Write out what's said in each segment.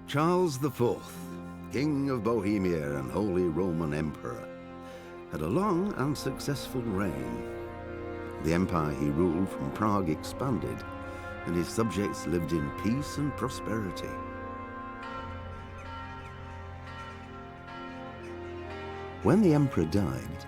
Charles IV, King of Bohemia and Holy Roman Emperor, had a long and successful reign. The empire he ruled from Prague expanded, and his subjects lived in peace and prosperity. When the emperor died,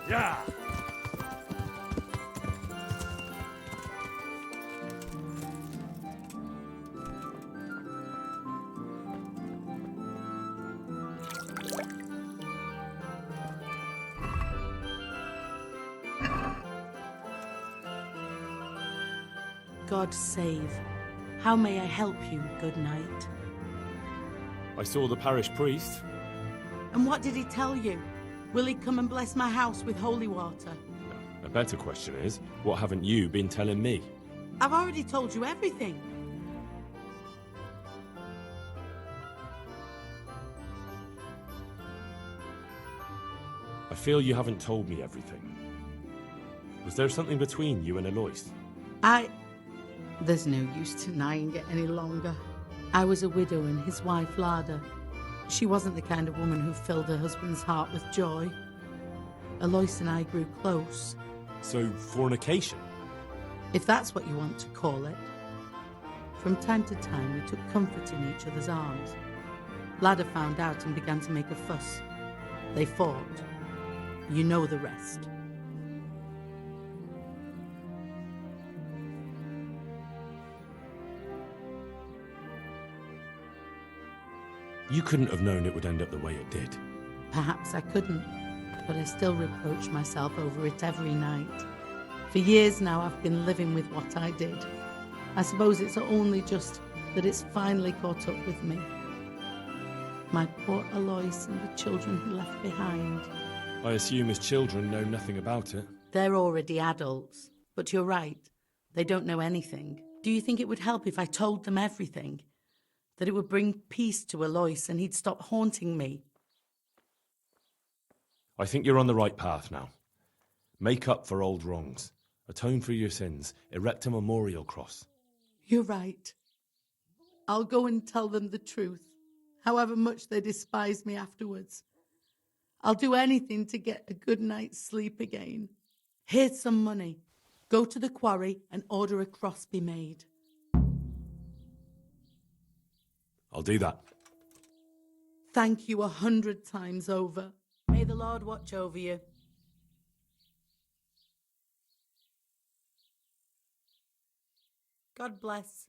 Yeah! God save. How may I help you, good knight? I saw the parish priest. And what did he tell you? Will he come and bless my house with holy water? A better question is, what haven't you been telling me? I've already told you everything. I feel you haven't told me everything. Was there something between you and Alois? There's no use denying it any longer. I was a widow and his wife Lada. She wasn't the kind of woman who filled her husband's heart with joy. Alois and I grew close. So, fornication? If that's what you want to call it. From time to time, we took comfort in each other's arms. Lada found out and began to make a fuss. They fought. You know the rest. You couldn't have known it would end up the way it did. Perhaps I couldn't, but I still reproach myself over it every night. For years now, I've been living with what I did. I suppose it's only just that it's finally caught up with me. My poor Alois and the children he left behind. I assume his children know nothing about it. They're already adults, but you're right. They don't know anything. Do you think it would help if I told them everything? That it would bring peace to Alois and he'd stop haunting me? I think you're on the right path now. Make up for old wrongs. Atone for your sins. Erect a memorial cross. You're right. I'll go and tell them the truth, however much they despise me afterwards. I'll do anything to get a good night's sleep again. Here's some money. Go to the quarry and order a cross be made. I'll do that. Thank you 100 times over. May the Lord watch over you. God bless.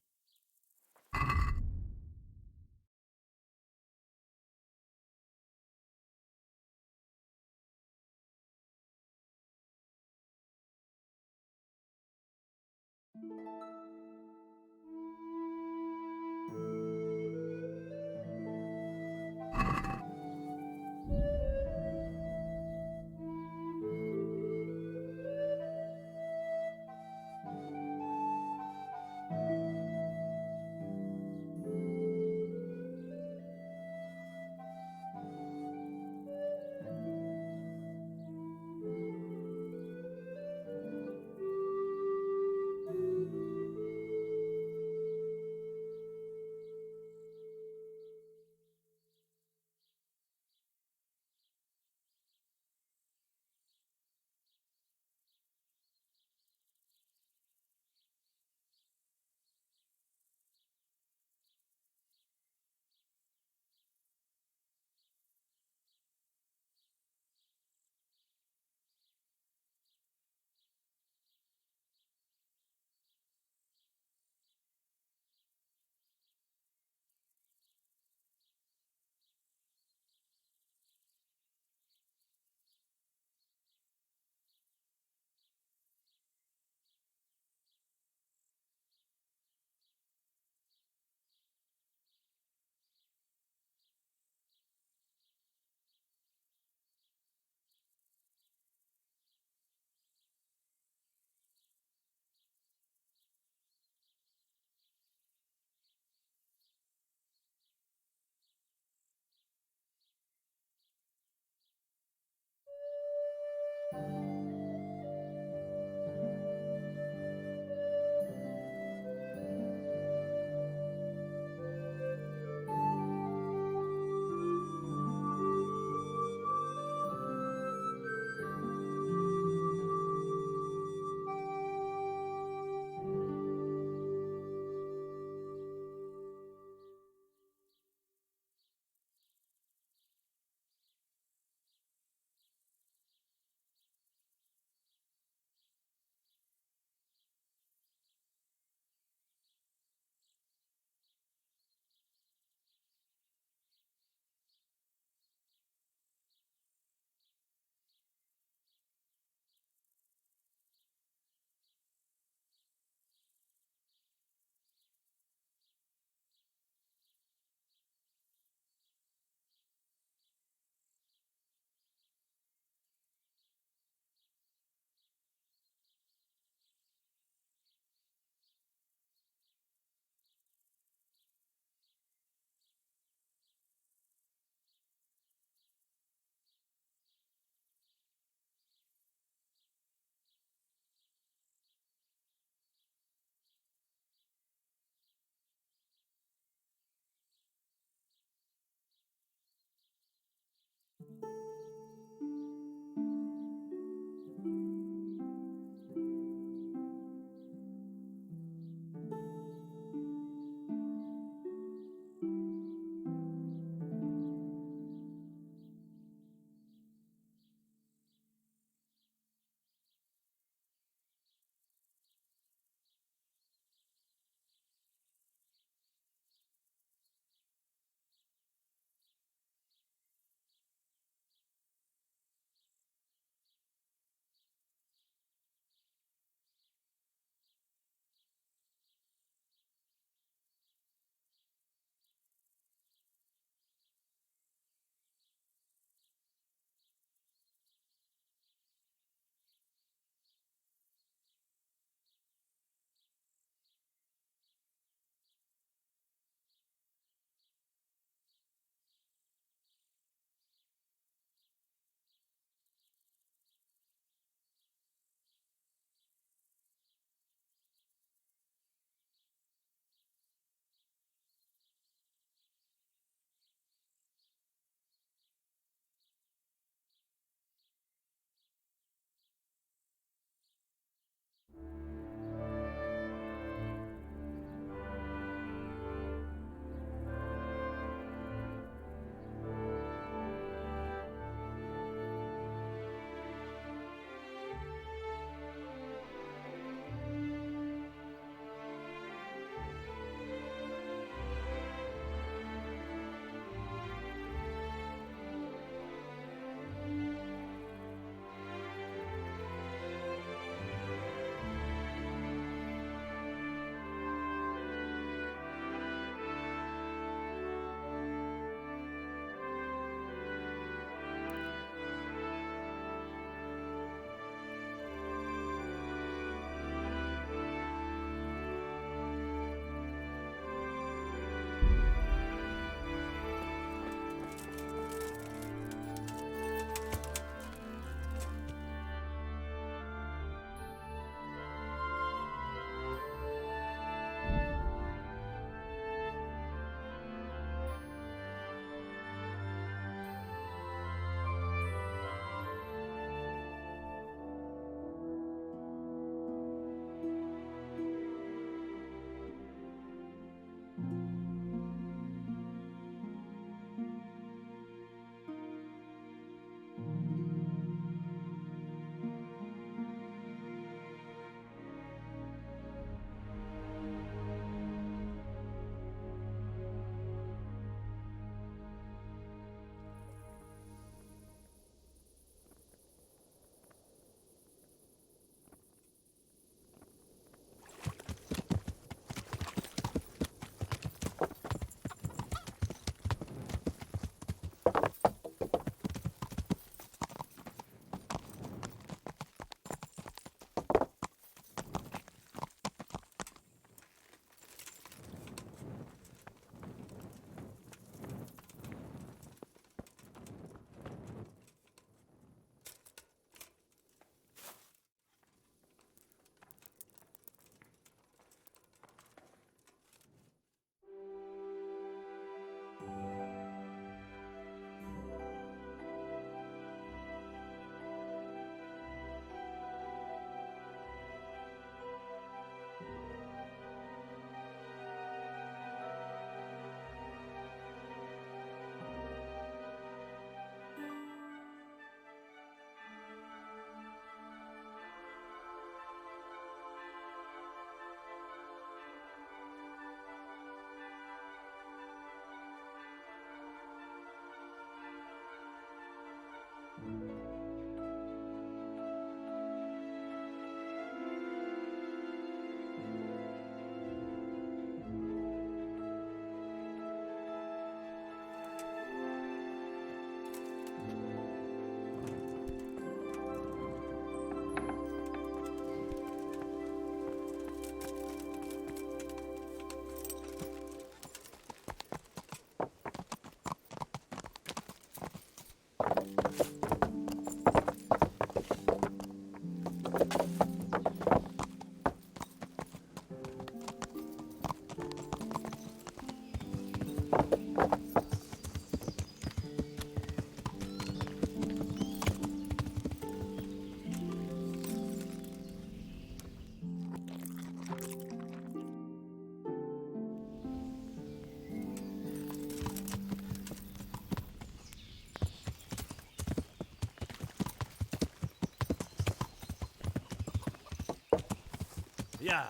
Yeah.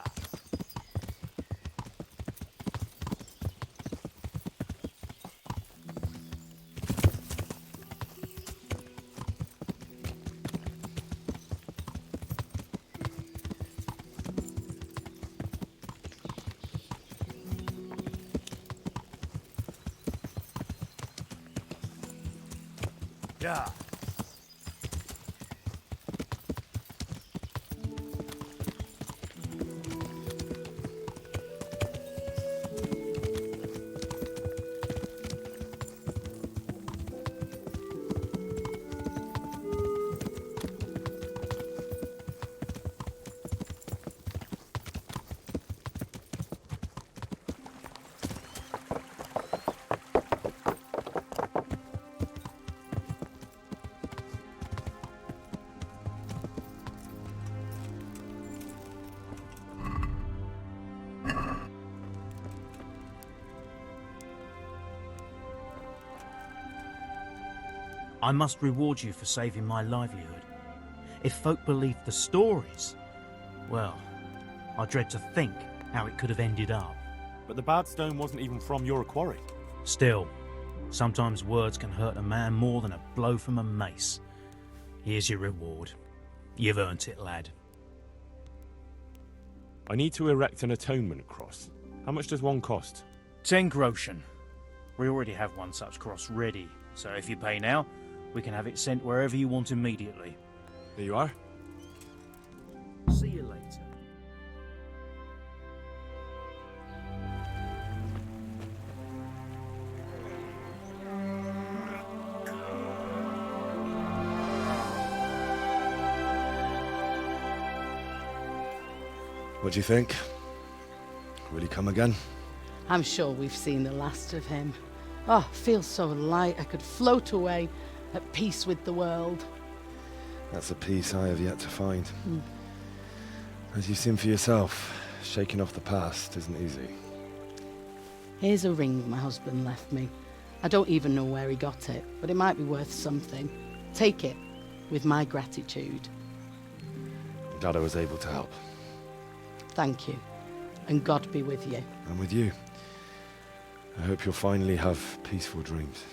Yeah. I must reward you for saving my livelihood. If folk believed the stories, well, I dread to think how it could have ended up. But the bad stone wasn't even from your quarry. Still, sometimes words can hurt a man more than a blow from a mace. Here's your reward. You've earned it, lad. I need to erect an atonement cross. How much does one cost? 10 groschen. We already have one such cross ready, so if you pay now, we can have it sent wherever you want immediately. There you are. See you later. What do you think? Will he come again? I'm sure we've seen the last of him. Oh, feels so light I could float away at peace with the world. That's a peace I have yet to find. As you've seen for yourself, shaking off the past isn't easy. Here's a ring my husband left me. I don't even know where he got it, but it might be worth something. Take it, with my gratitude. I'm glad I was able to help. Thank you, and God be with you. And with you. I hope you'll finally have peaceful dreams.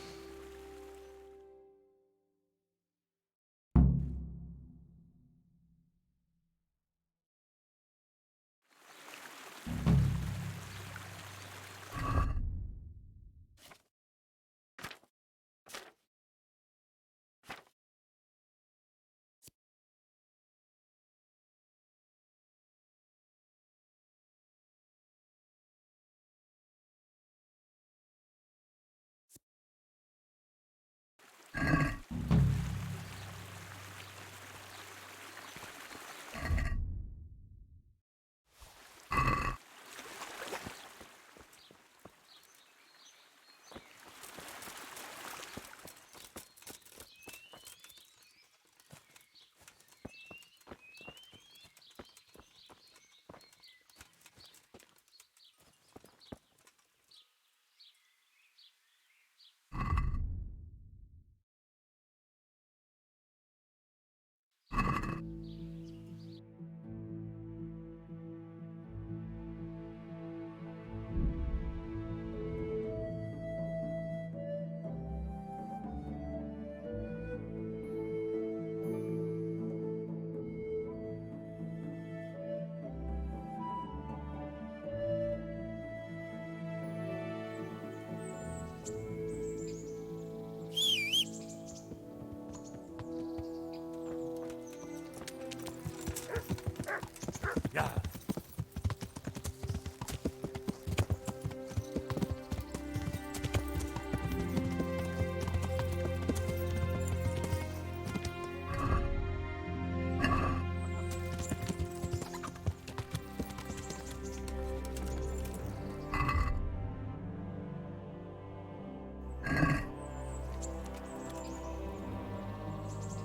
Yeah.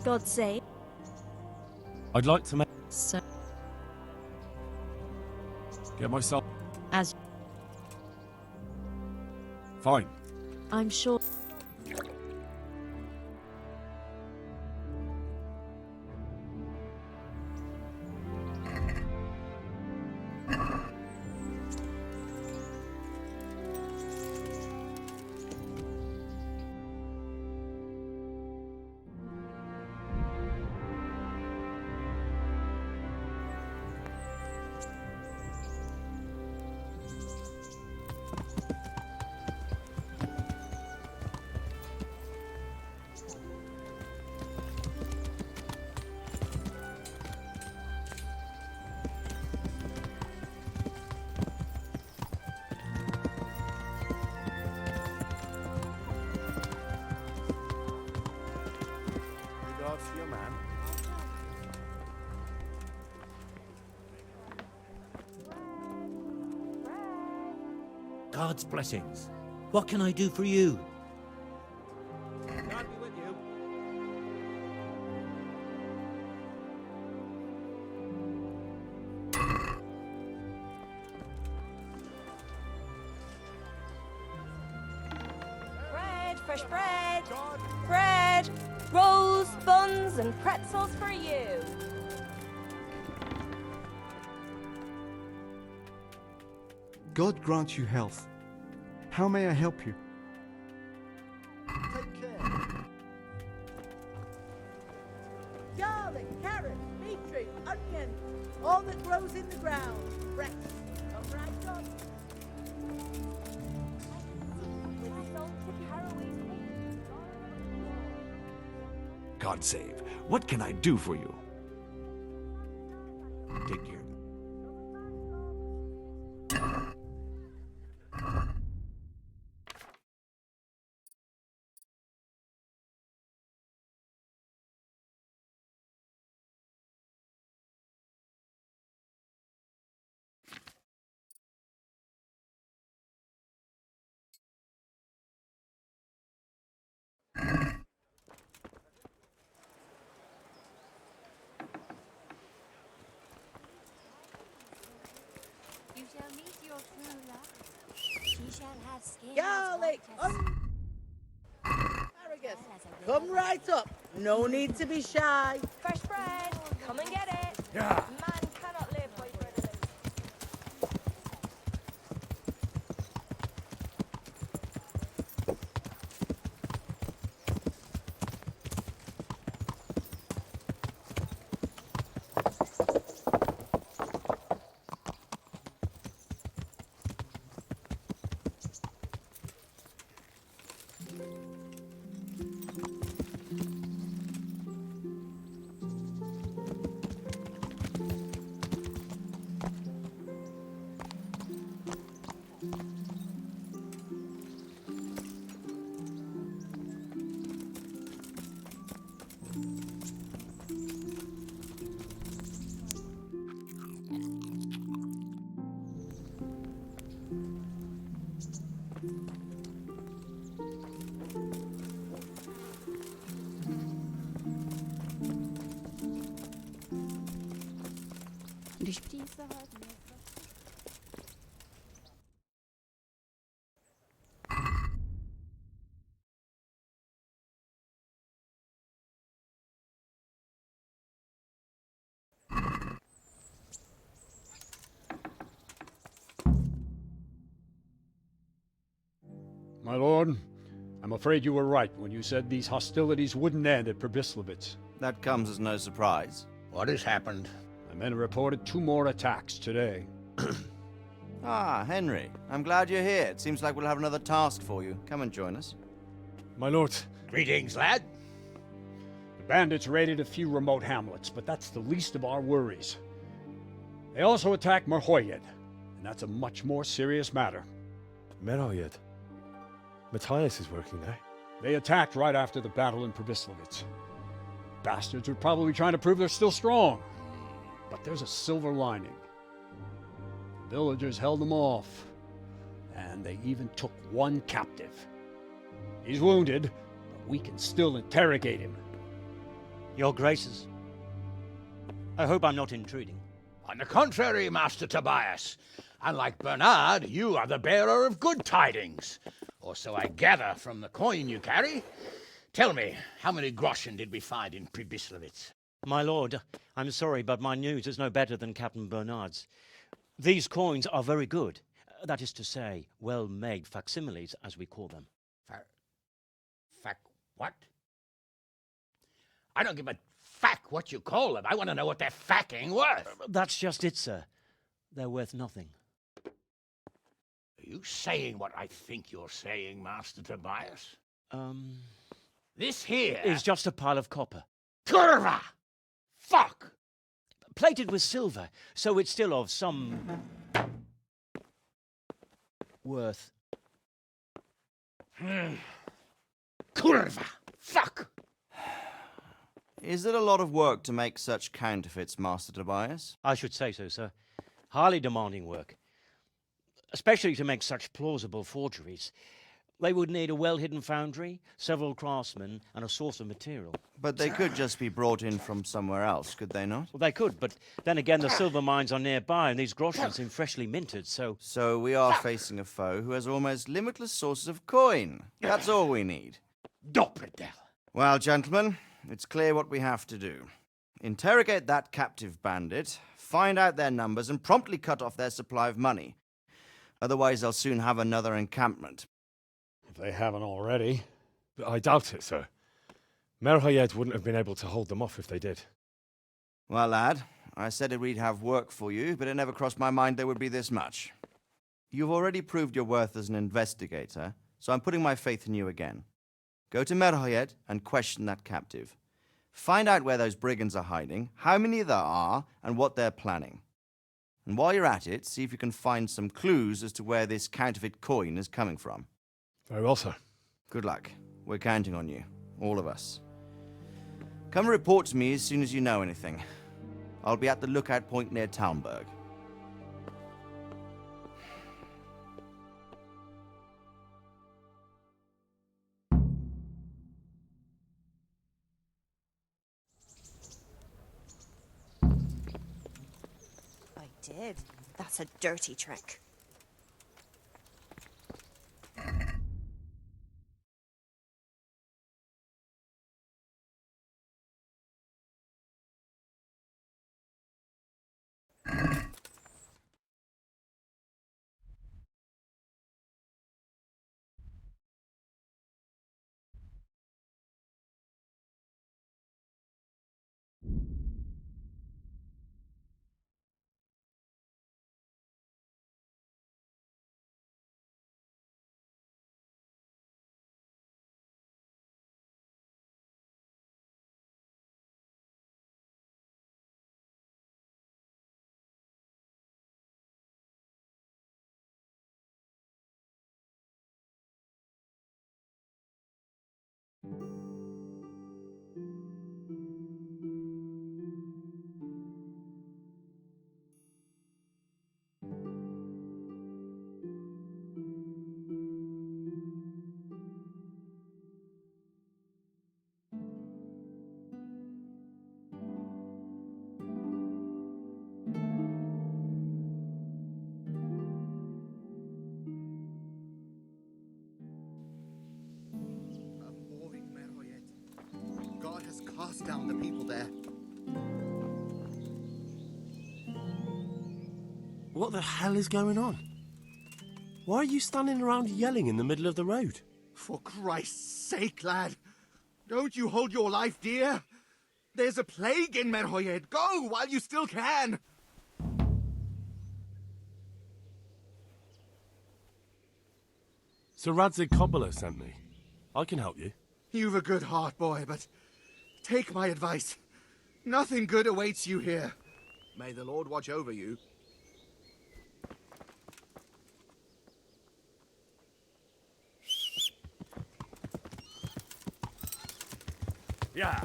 God save. I'd like to make So, get myself as fine. I'm sure. God's blessings. What can I do for you? God be with you. Bread, fresh bread. Bread, rolls, buns, and pretzels for you. God grant you health. How may I help you? Take care. Garlic, carrot, beetroot, onion, all that grows in the ground. Fresh. Come right up. God save. What can I do for you? Take care. You shall meet your true love. She shall have skin. Garlic, asparagus. Come right up. No need to be shy. Fresh bread. Come and get it. Yeah. Man cannot live by bread alone. Když přísahá dnes. My lord, I'm afraid you were right when you said these hostilities wouldn't end at Przemyslowice. That comes as no surprise. What has happened? The men reported 2 more attacks today. Ah, Henry. I'm glad you're here. It seems like we'll have another task for you. Come and join us. My lord, Greetings, lad. the bandits raided a few remote hamlets, but that's the least of our worries. They also attacked Merhoyed, and that's a much more serious matter. Merhoyed. Matthias is working there. They attacked right after the battle in Przemyslowice. Bastards were probably trying to prove they're still strong. But there's a silver lining. The villagers held them off, and they even took one captive. He's wounded, but we can still interrogate him. Your Graces, I hope I'm not intruding. On the contrary, Master Tobias. Unlike Bernard, you are the bearer of good tidings. Or so I gather from the coin you carry. Tell me, how many groschen did we find in Przemyslowice? My lord, I'm sorry, but my news is no better than Captain Bernard's. These coins are very good. That is to say, well-made facsimiles, as we call them. What? I don't give a fack what you call them. I want to know what they're facking worth. That's just it, sir. They're worth nothing. Are you saying what I think you're saying, Master Tobias? This here is just a pile of copper. Kurva! Fuck! Plated with silver, so it's still of some worth. Kurva! Fuck! Is it a lot of work to make such counterfeits, Master Tobias? I should say so, sir. Highly demanding work. especially to make such plausible forgeries. They would need a well-hidden foundry, several craftsmen, and a source of material. But they could just be brought in from somewhere else, could they not? Well, they could, but then again, the silver mines are nearby, and these groschen seem freshly minted, so... So we are facing a foe who has almost limitless sources of coin. That's all we need. Doppelder. Well, gentlemen, it's clear what we have to do. Interrogate that captive bandit, find out their numbers, and promptly cut off their supply of money. Otherwise, they'll soon have another encampment. If they haven't already. But I doubt it, sir. Merhoyed wouldn't have been able to hold them off if they did. Well, lad, I said we'd have work for you, but it never crossed my mind there would be this much. You've already proved your worth as an investigator, so I'm putting my faith in you again. Go to Merhoyed and question that captive. Find out where those brigands are hiding, how many there are, and what they're planning. And while you're at it, see if you can find some clues as to where this counterfeit coin is coming from. Very well, sir. Good luck. We're counting on you. All of us. Come report to me as soon as you know anything. I'll be at the lookout point near Talmberg. I did. That's a dirty trick. God has cast down the people there. What the hell is going on? Why are you standing around yelling in the middle of the road? For Christ's sake, lad. Don't you hold your life dear? There's a plague in Merhoyed. Go while you still can. Sir Radzig Kobyla sent me. I can help you. You've a good heart, boy, but take my advice. Nothing good awaits you here. May the Lord watch over you. Yeah.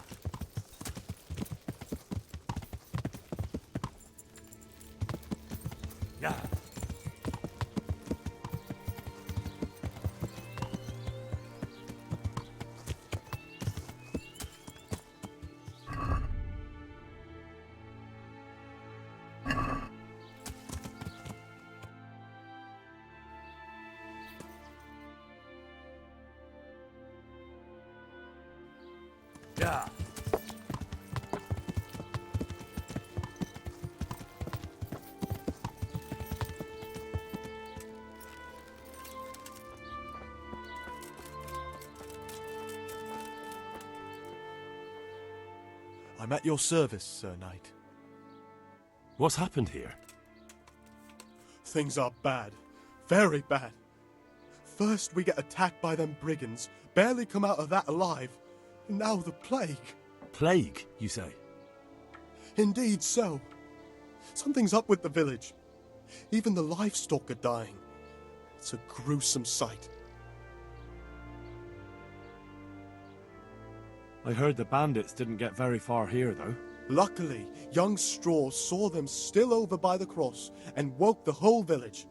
Yeah. Yeah. I'm at your service, Sir Knight. What's happened here? Things are bad. Very bad. First we get attacked by them brigands, barely come out of that alive. And now the plague. Plague, you say? Indeed so. Something's up with the village. Even the livestock are dying. It's a gruesome sight. I heard the bandits didn't get very far here, though. Luckily, young Straw saw them still over by the cross and woke the whole village.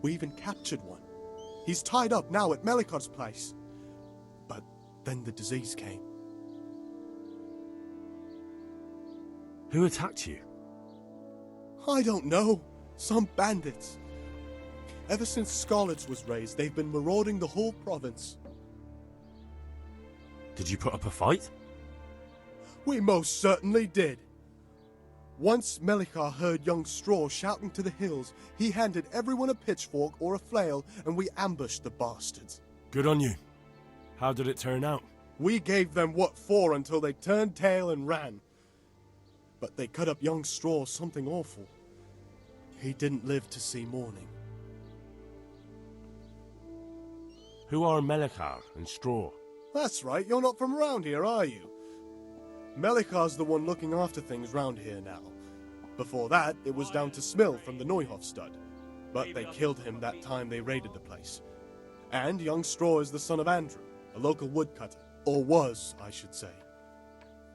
We even captured one. He's tied up now at Melikar's place. But then the disease came. Who attacked you? I don't know. Some bandits. Ever since Scarlet's was raised, they've been marauding the whole province. Did you put up a fight? We most certainly did. Once Melikar heard young Straw shouting to the hills, he handed everyone a pitchfork or a flail, and we ambushed the bastards. Good on you. How did it turn out? We gave them what for until they turned tail and ran. But they cut up young Straw something awful. He didn't live to see morning. Who are Melikar and Straw? That's right, you're not from around here, are you? Melikar's the one looking after things round here now. Before that, it was down to Smill from the Neuhof stud. But they killed him that time they raided the place. And young Straw is the son of Andrew, a local woodcutter. Or was, I should say.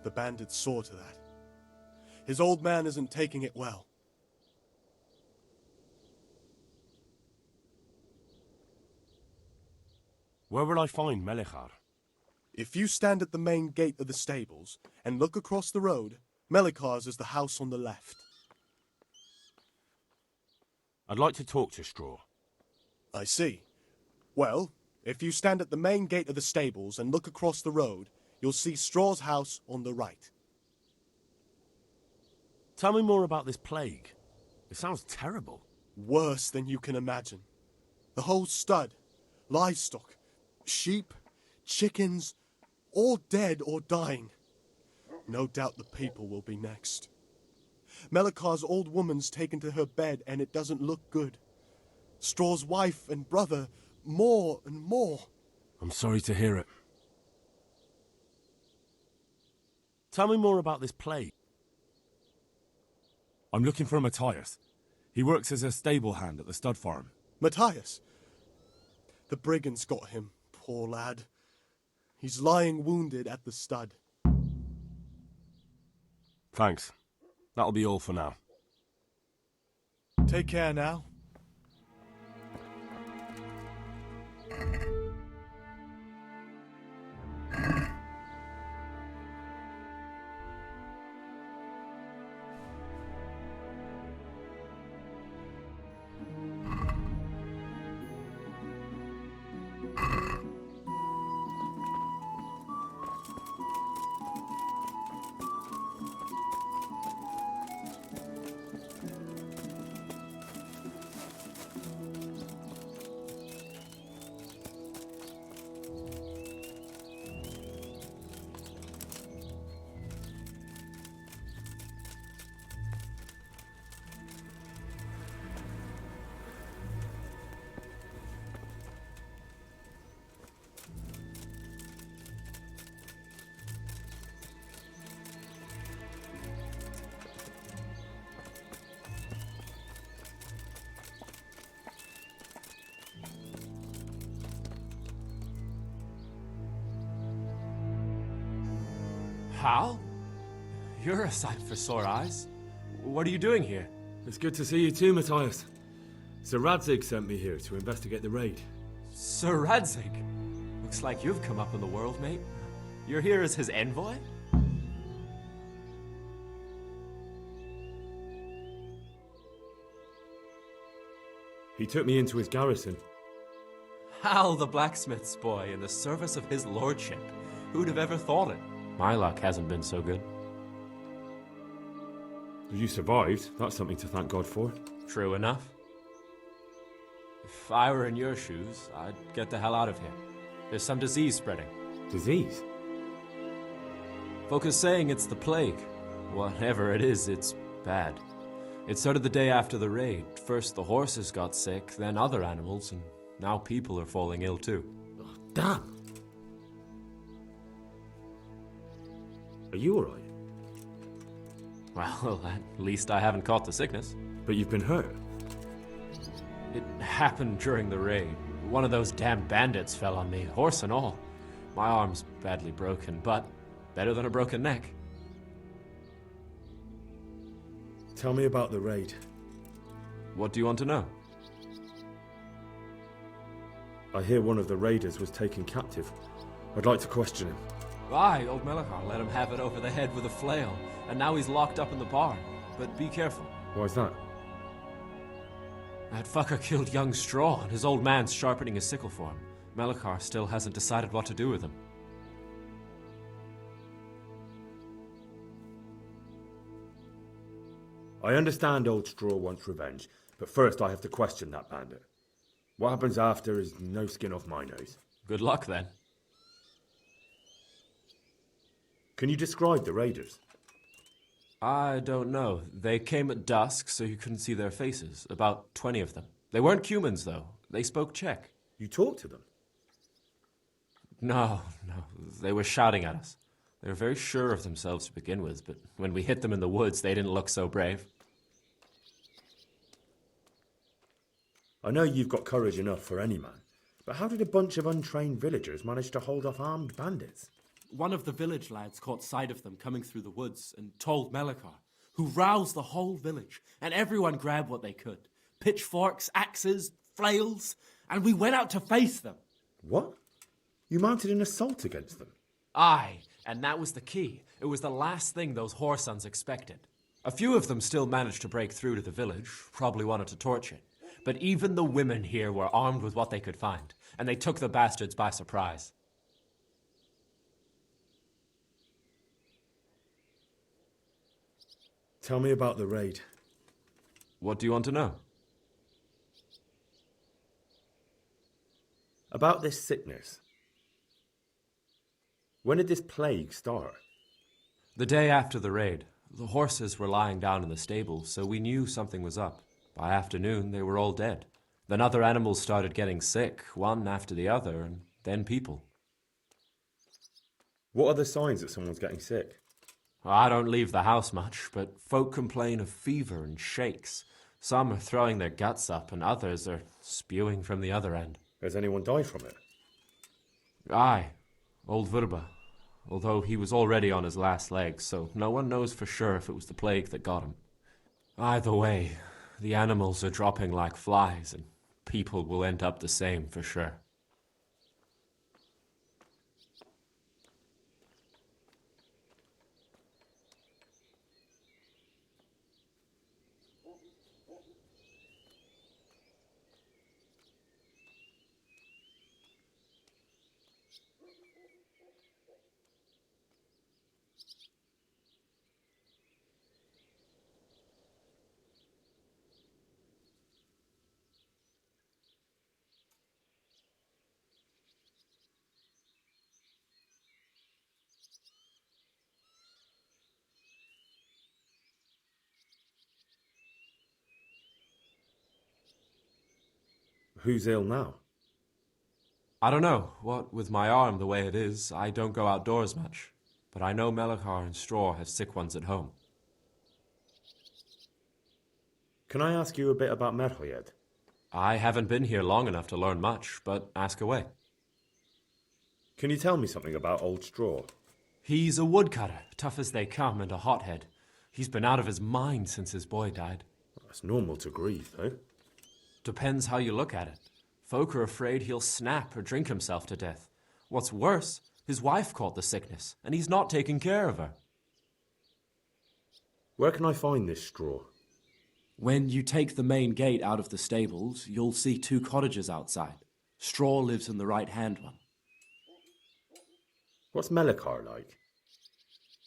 The bandits saw to that. His old man isn't taking it well. Where will I find Melikar? If you stand at the main gate of the stables and look across the road, Melikar's is the house on the left. I'd like to talk to Straw. I see. Well, if you stand at the main gate of the stables and look across the road, you'll see Straw's house on the right. Tell me more about this plague. It sounds terrible. Worse than you can imagine. The whole stud, livestock, sheep, chickens, all dead or dying. No doubt the people will be next. Melikar's old woman's taken to her bed and it doesn't look good. Straw's wife and brother, more and more. I'm sorry to hear it. Tell me more about this plague. I'm looking for Matthias. He works as a stable hand at the stud farm. Matthias? The brigands got him, poor lad. He's lying wounded at the stud. Thanks. That'll be all for now. Take care now. Hal? You're a sight for sore eyes. What are you doing here? It's good to see you too, Matthias. Sir Radzig sent me here to investigate the raid. Sir Radzig? Looks like you've come up in the world, mate. You're here as his envoy? He took me into his garrison. Hal the blacksmith's boy in the service of his lordship. Who'd have ever thought it? My luck hasn't been so good. You survived. That's something to thank God for. True enough. If I were in your shoes, I'd get the hell out of here. There's some disease spreading. Disease? Folk are saying it's the plague. Whatever it is, it's bad. It started the day after the raid. First the horses got sick, then other animals, and now people are falling ill too. Oh, damn! Are you alright? Well, at least I haven't caught the sickness. But you've been hurt? It happened during the raid. One of those damn bandits fell on me, horse and all. My arm's badly broken, but better than a broken neck. Tell me about the raid. What do you want to know? I hear one of the raiders was taken captive. I'd like to question him. Aye, old Melechar let him have it over the head with a flail, and now he's locked up in the barn. But be careful. Why's that? That fucker killed young Straw, and his old man's sharpening his sickle for him. Melechar still hasn't decided what to do with him. I understand old Straw wants revenge, but first I have to question that bandit. What happens after is no skin off my nose. Good luck, then. Can you describe the raiders? I don't know. They came at dusk, so you couldn't see their faces. About 20 of them. They weren't humans, though. They spoke Czech. You talked to them? No. They were shouting at us. They were very sure of themselves to begin with, but when we hit them in the woods, they didn't look so brave. I know you've got courage enough for any man, but how did a bunch of untrained villagers manage to hold off armed bandits? One of the village lads caught sight of them coming through the woods and told Melechar, who roused the whole village, and everyone grabbed what they could. Pitchforks, axes, flails, and we went out to face them. What? You mounted an assault against them? Aye, and that was the key. It was the last thing those whoresons expected. A few of them still managed to break through to the village, probably wanted to torch it. But even the women here were armed with what they could find, and they took the bastards by surprise. Tell me about the raid. What do you want to know? About this sickness. When did this plague start? The day after the raid. The horses were lying down in the stable, so we knew something was up. By afternoon, they were all dead. Then other animals started getting sick, one after the other, and then people. What are the signs that someone's getting sick? I don't leave the house much, but folk complain of fever and shakes. Some are throwing their guts up, and others are spewing from the other end. Has anyone died from it? Aye, old Verba. Although he was already on his last legs, so no one knows for sure if it was the plague that got him. Either way, the animals are dropping like flies, and people will end up the same for sure. Who's ill now? I don't know. What with my arm the way it is, I don't go outdoors much. But I know Melechar and Straw have sick ones at home. Can I ask you a bit about Merhoyed? I haven't been here long enough to learn much, but ask away. Can you tell me something about old Straw? He's a woodcutter, tough as they come, and a hothead. He's been out of his mind since his boy died. That's normal to grieve, though. Depends how you look at it. Folk are afraid he'll snap or drink himself to death. What's worse, his wife caught the sickness, and he's not taking care of her. Where can I find this Straw? When you take the main gate out of the stables, you'll see 2 cottages outside. Straw lives in the right-hand one. What's Melechar like?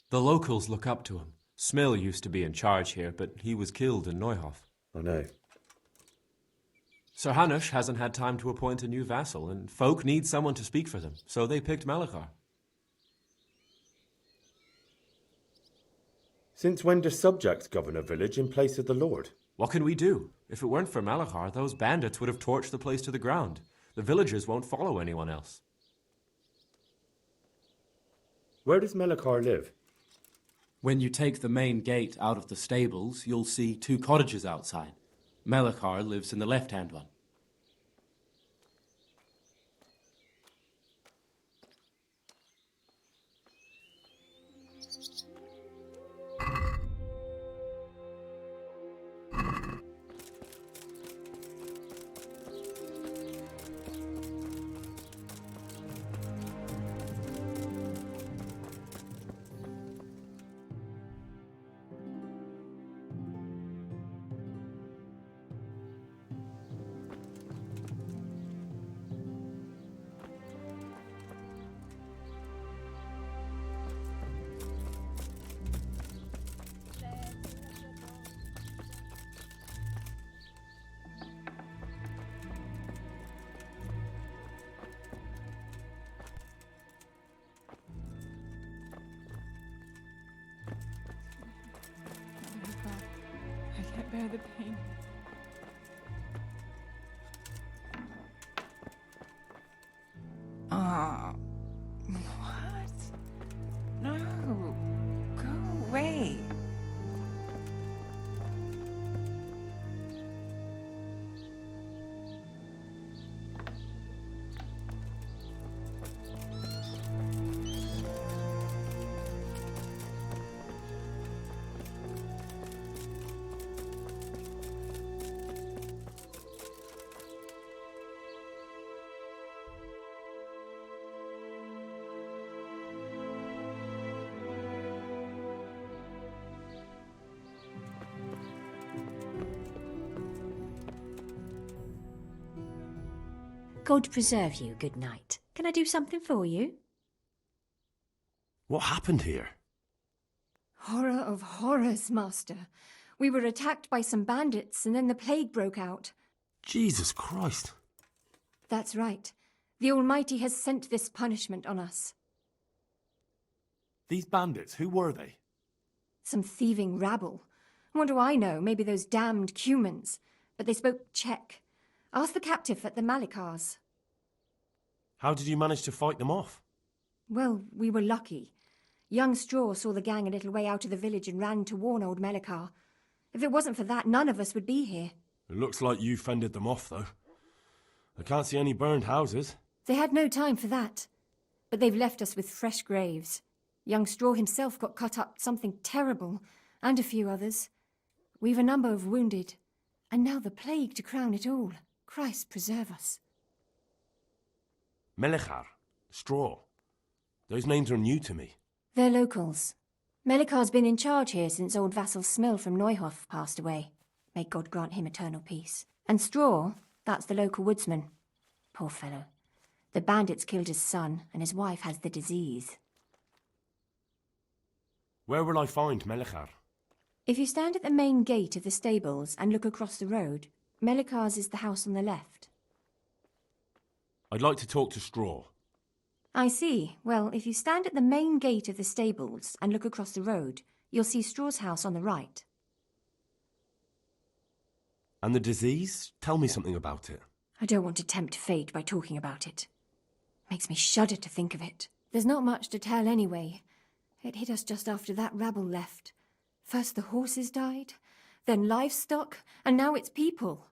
The locals look up to him. Smill used to be in charge here, but he was killed in Neuhof. I know. Sir Hanush hasn't had time to appoint a new vassal, and folk need someone to speak for them, so they picked Melechar. Since when do subjects govern a village in place of the lord? What can we do? If it weren't for Melechar, those bandits would have torched the place to the ground. The villagers won't follow anyone else. Where does Melechar live? When you take the main gate out of the stables, you'll see 2 cottages outside. Melechar lives in the left-hand one. bear the pain. What? No. Go away. God preserve you, good night. Can I do something for you? What happened here? Horror of horrors, Master. We were attacked by some bandits and then the plague broke out. Jesus Christ. That's right. The Almighty has sent this punishment on us. These bandits, who were they? Some thieving rabble. What do I know? Maybe those damned Cumans. But they spoke Czech. Ask the captive at the Malikars. How did you manage to fight them off? Well, we were lucky. Young Straw saw the gang a little way out of the village and ran to warn old Melikar. If it wasn't for that, none of us would be here. It looks like you fended them off, though. I can't see any burned houses. They had no time for that. But they've left us with fresh graves. Young Straw himself got cut up something terrible, and a few others. We've a number of wounded. And now the plague to crown it all. Christ preserve us. Melikar, Straw. Those names are new to me. They're locals. Melikar's been in charge here since old vassal Smil from Neuhof passed away. May God grant him eternal peace. And Straw, that's the local woodsman. Poor fellow. The bandits killed his son, and his wife has the disease. Where will I find Melikar? If you stand at the main gate of the stables and look across the road, Melikar's is the house on the left. I'd like to talk to Straw. I see. Well, if you stand at the main gate of the stables and look across the road, you'll see Straw's house on the right. And the disease? Tell me something about it. I don't want to tempt fate by talking about it. Makes me shudder to think of it. There's not much to tell anyway. It hit us just after that rabble left. First the horses died, then livestock, and now it's people.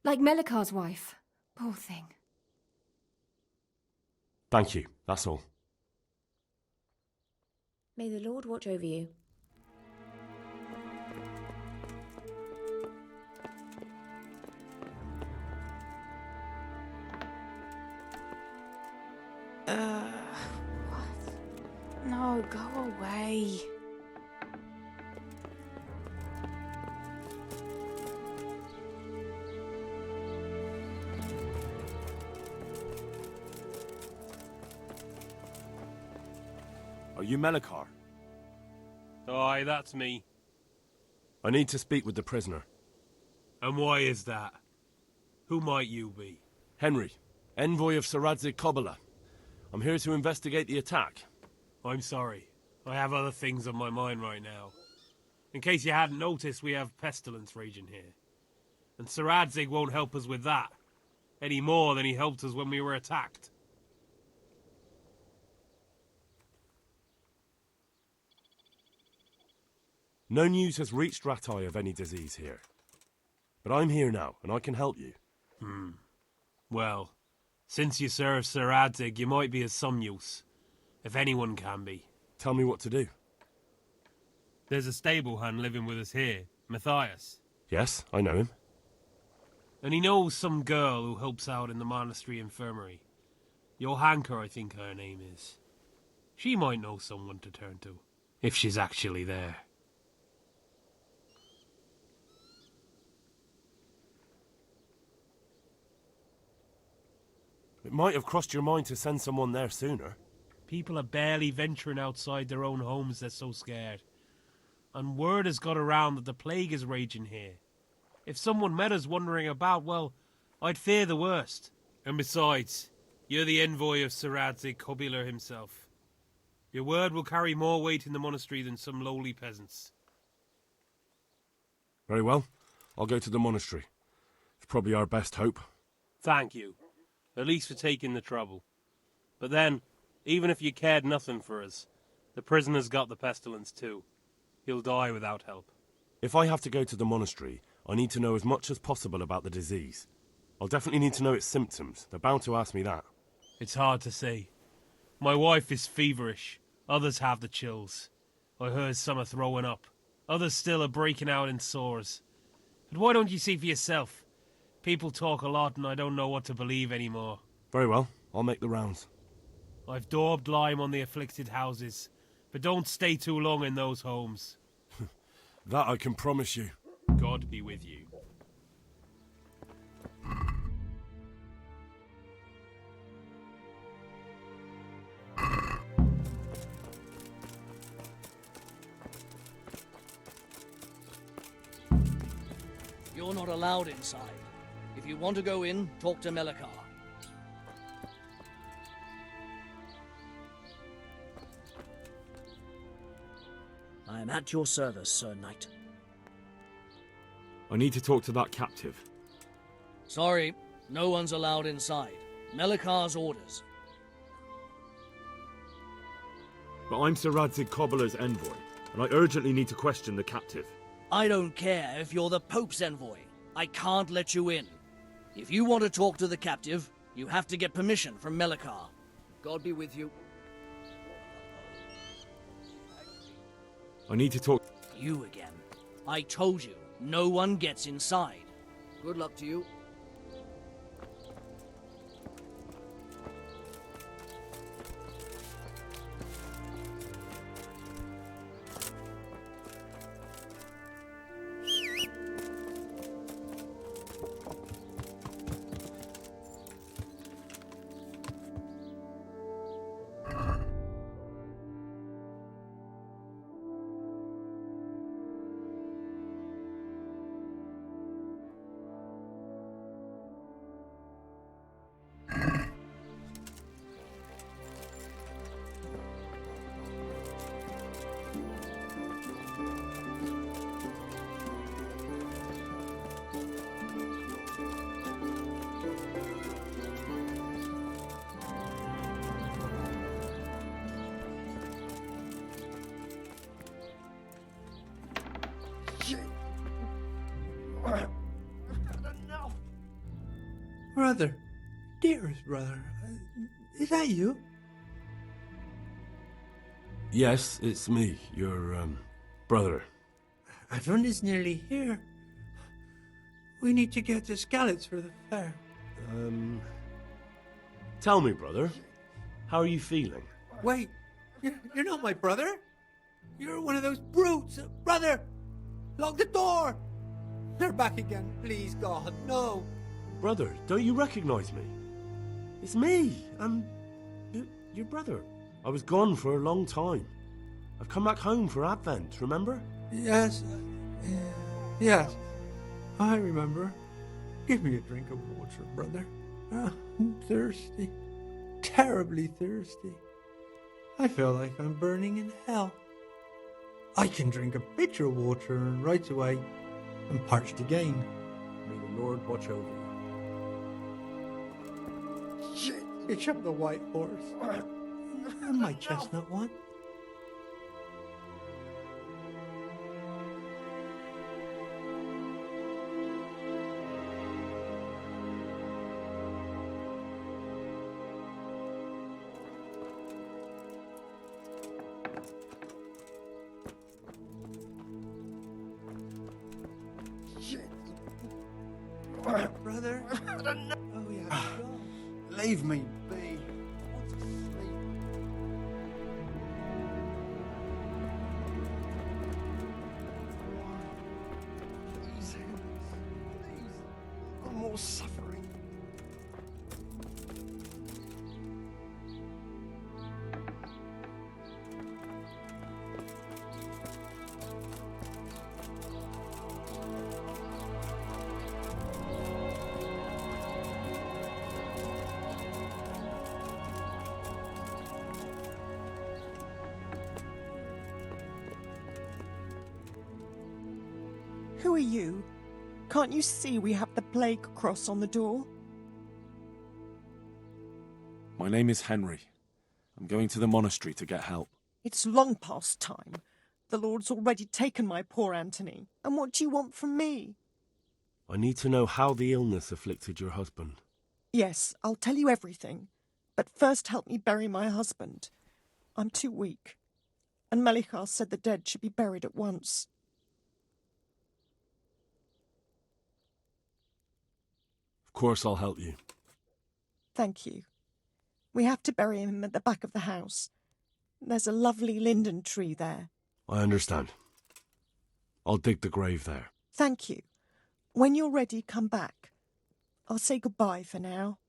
Like Melikar's wife. Poor thing. Thank you, that's all. May the Lord watch over you. What? No, go away. Are you Melikar? Aye, that's me. I need to speak with the prisoner. And why is that? Who might you be? Henry, envoy of s.r.o. Kobyla. I'm here to investigate the attack. I'm sorry. I have other things on my mind right now. In case you hadn't noticed, we have pestilence raging here. And s.r.o. won't help us with that. Any more than he helped us when we were attacked. No news has reached Ratai of any disease here. But I'm here now, and I can help you. Well, since you serve s.r.o., you might be of some use. If anyone can be. Tell me what to do. There's a stable hand living with us here, Matthias. Yes, I know him. And he knows some girl who helps out in the monastery infirmary. Johanka, I think her name is. She might know someone to turn to, if she's actually there. It might have crossed your mind to send someone there sooner. People are barely venturing outside their own homes, they're so scared. And word has got around that the plague is raging here. If someone met us wandering about, well, I'd fear the worst. And besides, you're the envoy of s.r.o. Kobyla himself. Your word will carry more weight in the monastery than some lowly peasants. Very well. I'll go to the monastery. It's probably our best hope. Thank you. At least for taking the trouble. But then, even if you cared nothing for us, the prisoner's got the pestilence too. He'll die without help. If I have to go to the monastery, I need to know as much as possible about the disease. I'll definitely need to know its symptoms. They're bound to ask me that. It's hard to say. My wife is feverish. Others have the chills. I heard some are throwing up. Others still are breaking out in sores. But why don't you see for yourself? People talk a lot and I don't know what to believe anymore. Very well. I'll make the rounds. I've daubed lime on the afflicted houses, but don't stay too long in those homes. That I can promise you. God be with you. You're not allowed inside. If you want to go in, talk to Melikar. I am at your service, Sir Knight. I need to talk to that captive. Sorry, no one's allowed inside. Melikar's orders. But I'm Sir Radzig Cobbler's envoy, and I urgently need to question the captive. I don't care if you're the Pope's envoy. I can't let you in. If you want to talk to the captive, you have to get permission from Melikar. God be with you. I need to talk... You again. I told you, no one gets inside. Good luck to you. Brother, dearest brother, is that you? Yes, it's me, your, brother. Everyone is nearly here. We need to get to Skalitz for the fair. Tell me, brother, how are you feeling? Wait, you're not my brother? You're one of those brutes. Brother, lock the door. They're back again, please God, no. Brother, don't you recognize me? It's me. I'm your brother. I was gone for a long time. I've come back home for Advent, remember? Yes, yes, I remember. Give me a drink of water, brother. I'm thirsty, terribly thirsty. I feel like I'm burning in hell. I can drink a pitcher of water and right away I'm parched again. May the Lord watch over you. Hitch up the white horse. And my chestnut one. Brother? Oh, yeah. Leave me be. I want to sleep. Please, please. No more suffering. Who are you? Can't you see we have the plague cross on the door? My name is Henry. I'm going to the monastery to get help. It's long past time. The Lord's already taken my poor Anthony. And what do you want from me? I need to know how the illness afflicted your husband. Yes, I'll tell you everything. But first help me bury my husband. I'm too weak. And Melichar said the dead should be buried at once. Of course I'll help you. Thank you. We have to bury him at the back of the house. There's a lovely linden tree there. I understand. I'll dig the grave there. Thank you. When you're ready, come back. I'll say goodbye for now.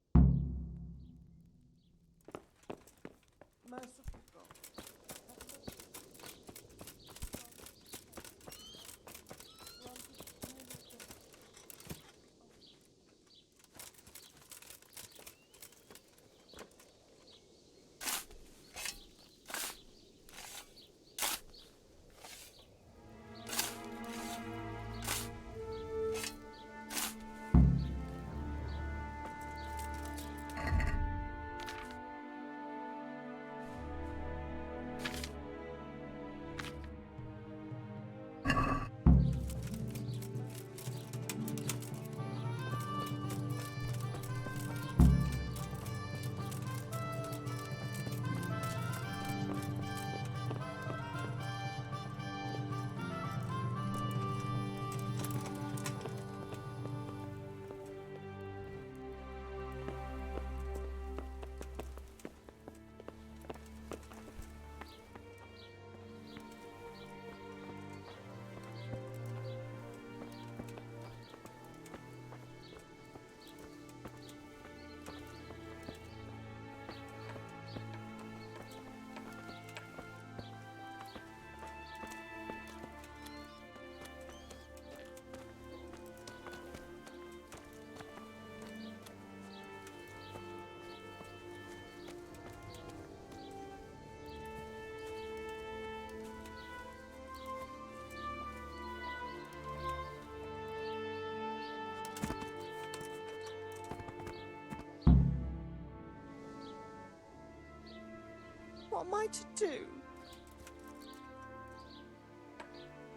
What am I to do?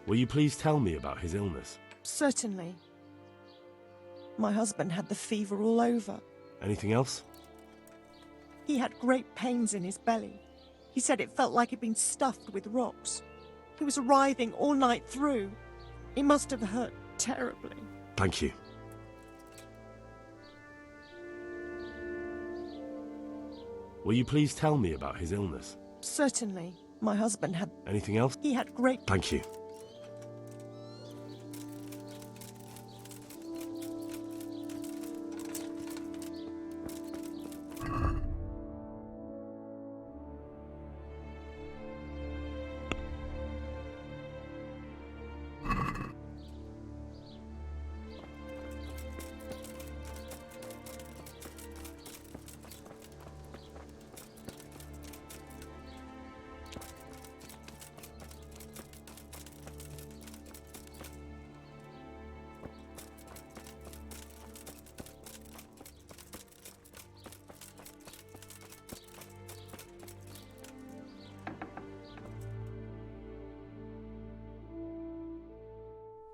Will you please tell me about his illness? Certainly. My husband had the fever all over. Anything else? He had great pains in his belly. He said it felt like he'd been stuffed with rocks. He was writhing all night through. It must have hurt terribly. Thank you. Will you please tell me about his illness? Certainly. My husband had... Anything else? He had great... Thank you.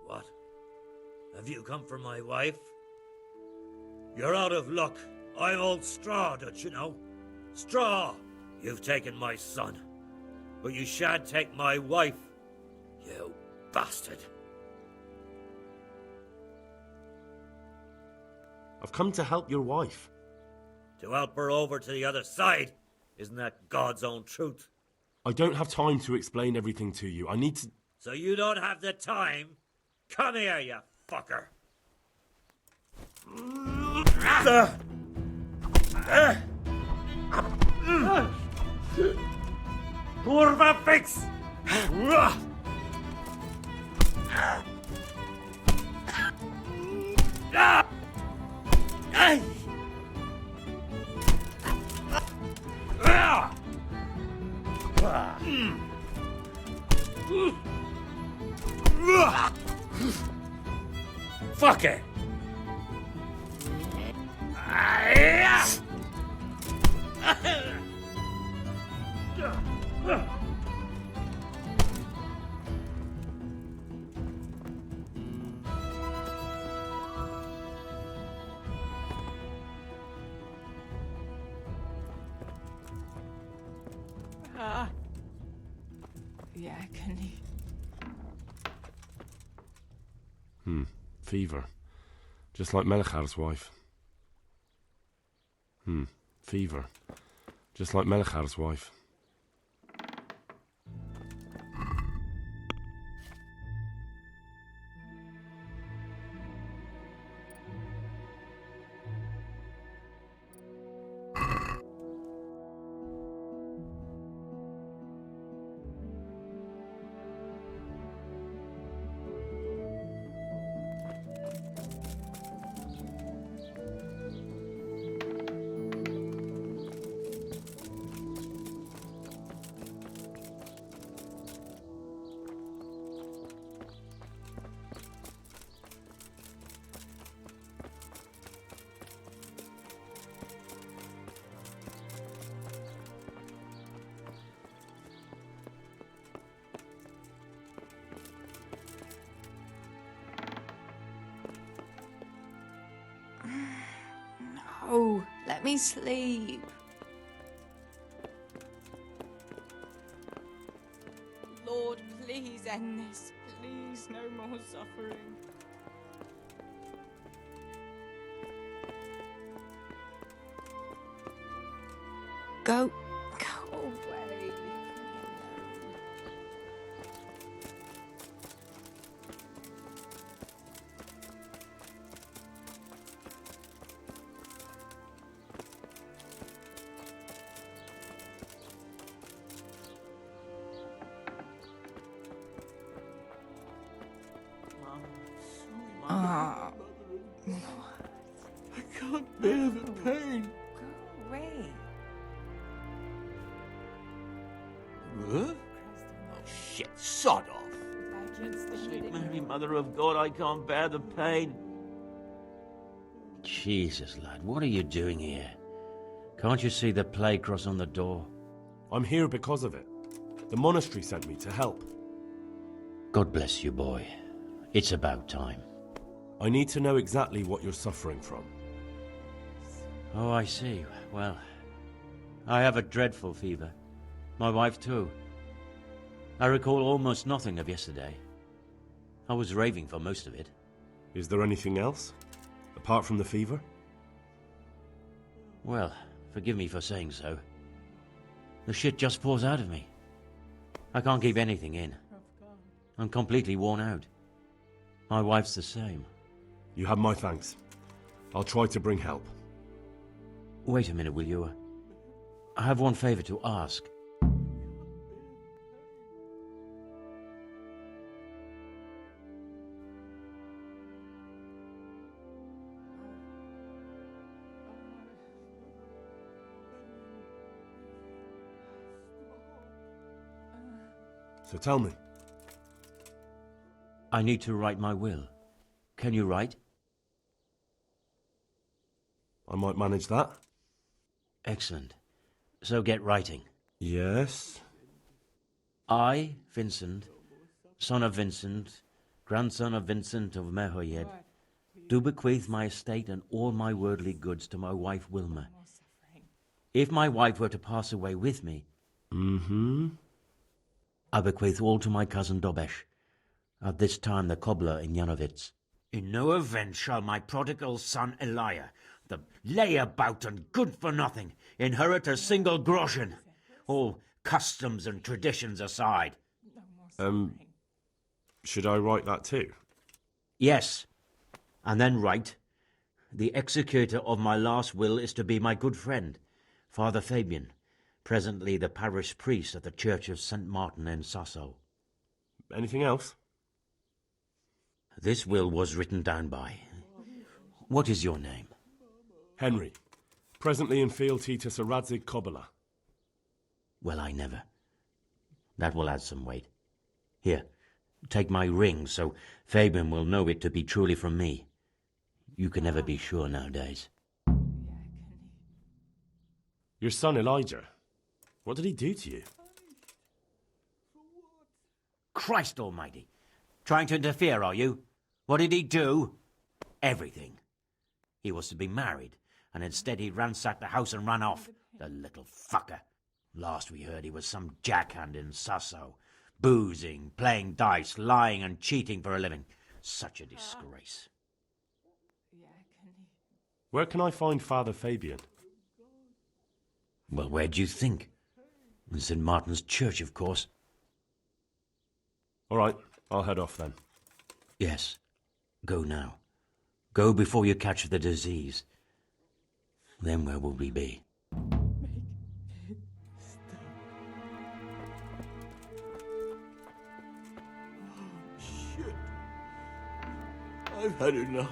What? Have you come for my wife? You're out of luck. I'm old Straw, don't you know? Straw! You've taken my son. But you shan't take my wife. You bastard. I've come to help your wife. To help her over to the other side? Isn't that God's own truth? I don't have time to explain everything to you. I need to... So you don't have the time? Come here, you fucker. Kurwa fix! Fuck it! Yeah, can he? Fever. Just like Melichar's wife. Fever. Just like Melichar's wife. Oh, let me sleep. Lord, please end this. Please, no more suffering. Go away. I can't bear the pain. Go away. Huh? Oh, shit, sod off. Sweet Mary, Mother of God, I can't bear the pain. Jesus, lad, what are you doing here? Can't you see the plague cross on the door? I'm here because of it. The monastery sent me to help. God bless you, boy. It's about time. I need to know exactly what you're suffering from. Oh, I see. Well, I have a dreadful fever. My wife, too. I recall almost nothing of yesterday. I was raving for most of it. Is there anything else? Apart from the fever? Well, forgive me for saying so. The shit just pours out of me. I can't keep anything in. I'm completely worn out. My wife's the same. You have my thanks. I'll try to bring help. Wait a minute, will you? I have one favor to ask. So tell me. I need to write my will. Can you write? I might manage that. Excellent. So get writing. Yes? I, Vincent, son of Vincent, grandson of Vincent of Merhoyed, do bequeath my estate and all my worldly goods to my wife Wilma. If my wife were to pass away with me, I bequeath all to my cousin Dobesh, at this time the cobbler in Janovitz. In no event shall my prodigal son Elia, the layabout and good-for-nothing, inherit a single groschen, all customs and traditions aside. Should I write that too? Yes, and then write, the executor of my last will is to be my good friend, Father Fabian, presently the parish priest at the Church of St. Martin in Sasso. Anything else? This will was written down by... What is your name? Henry. Presently in fealty to Sir Radzig Kobyla. Well, I never. That will add some weight. Here, take my ring, so Fabian will know it to be truly from me. You can never be sure nowadays. Your son Elijah. What did he do to you? Christ almighty! Trying to interfere, are you? What did he do? Everything. He was to be married, and instead he ransacked the house and ran off. The little fucker. Last we heard he was some jackhand in s.r.o, boozing, playing dice, lying and cheating for a living. Such a disgrace. Where can I find Father Fabian? Well, where do you think? In St. Martin's Church, of course. All right, I'll head off then. Yes. Go now. Go before you catch the disease. Then where will we be? Shit. I've had enough.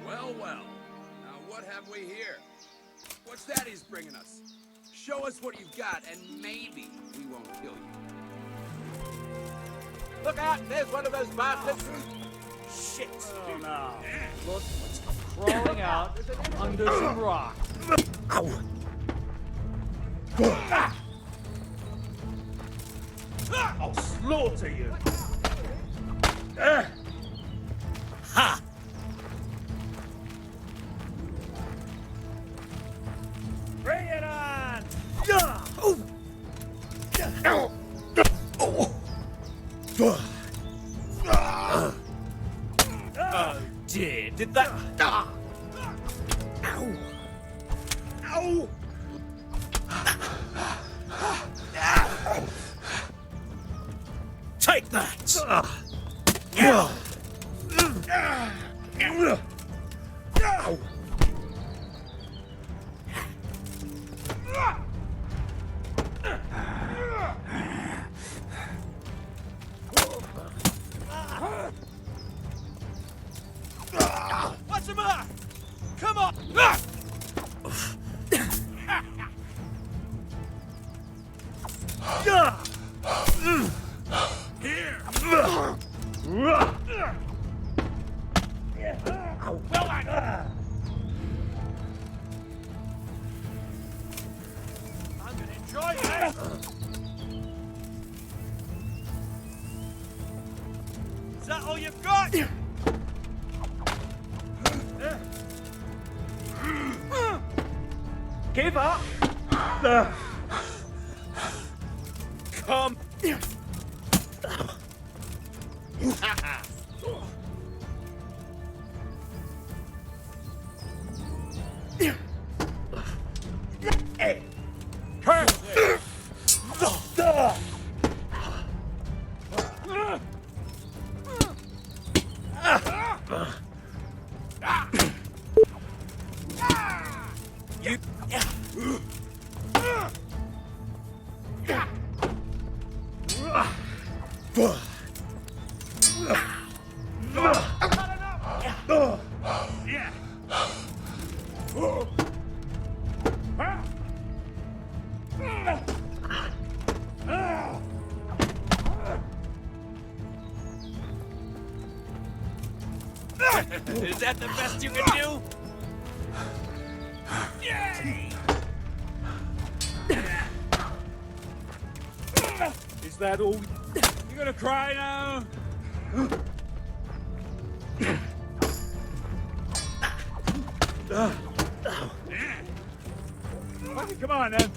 Well, now what have we here? What's that he's bringing us? Show us what you've got, and maybe we won't kill you. Look out! There's one of those bastards! Shit! Oh, no. Look what's crawling out under some rock. Ow! I'll slaughter you! Ha! Bring it on! Oh dear, did that... Ow! Ow! Take that! What's the matter? Come on! Here! Well, I'm gonna enjoy this! Is that all you've got? Give up! Come! Hey! Curse it! Is that the best you can do? Yay! Is that all? You gonna cry now? Come on, then.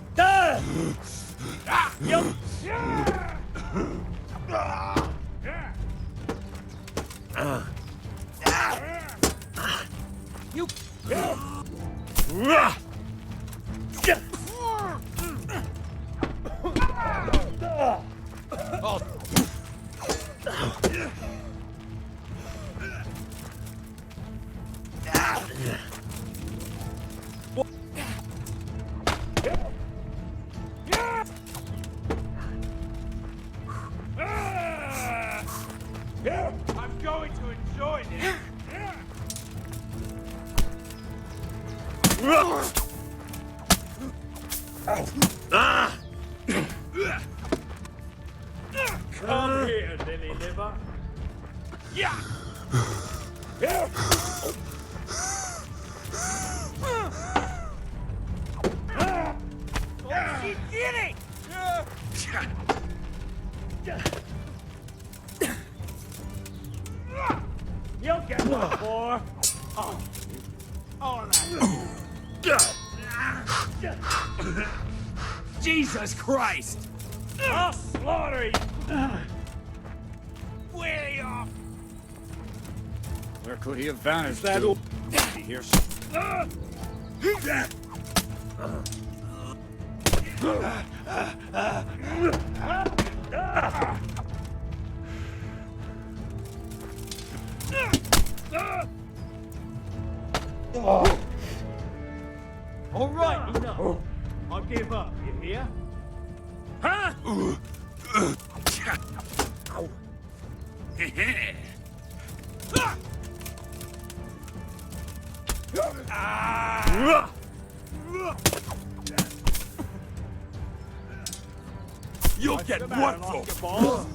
You. Oh. I'm going to enjoy this. Come here, Lily Liver. Yeah. Oh, she did it! You'll get one more. Oh. All right. Jesus Christ! I'll slaughter you. Way off. Where could he have vanished That to? old- He hears. All right, enough. I'll give up. You hear? Huh? You'll get one for.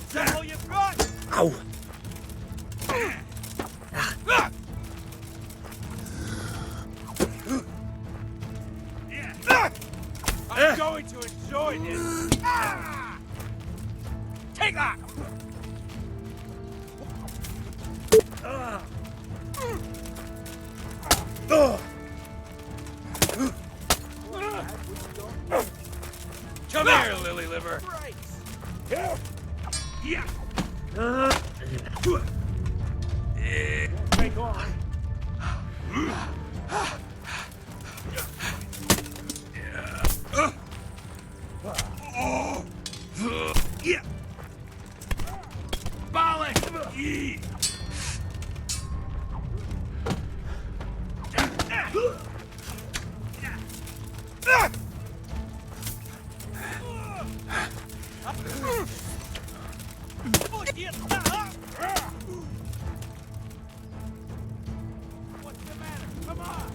Is that all you've got? Ow! I'm going to enjoy this. Take that! Come here, Lily Liver. Yeah. Take on. Yeah. Bollock. What's the matter? Come on.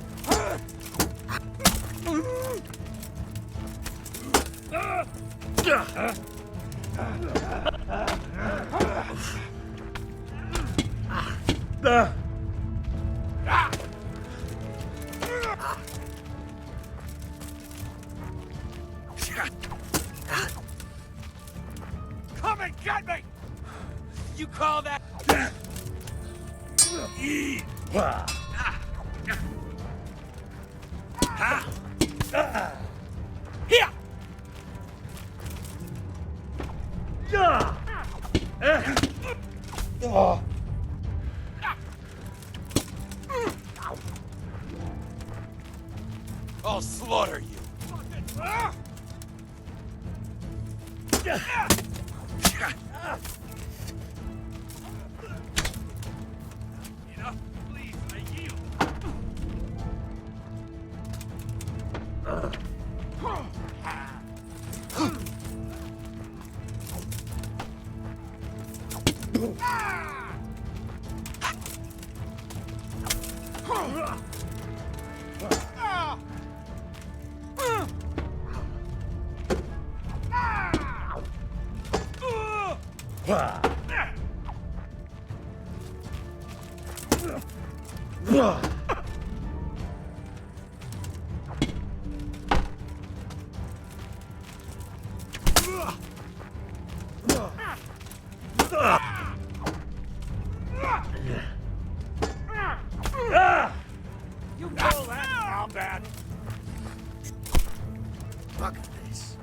Come and get me! You call that? Here! I'll slaughter you. Enough, please, I yield. bad. Look at this.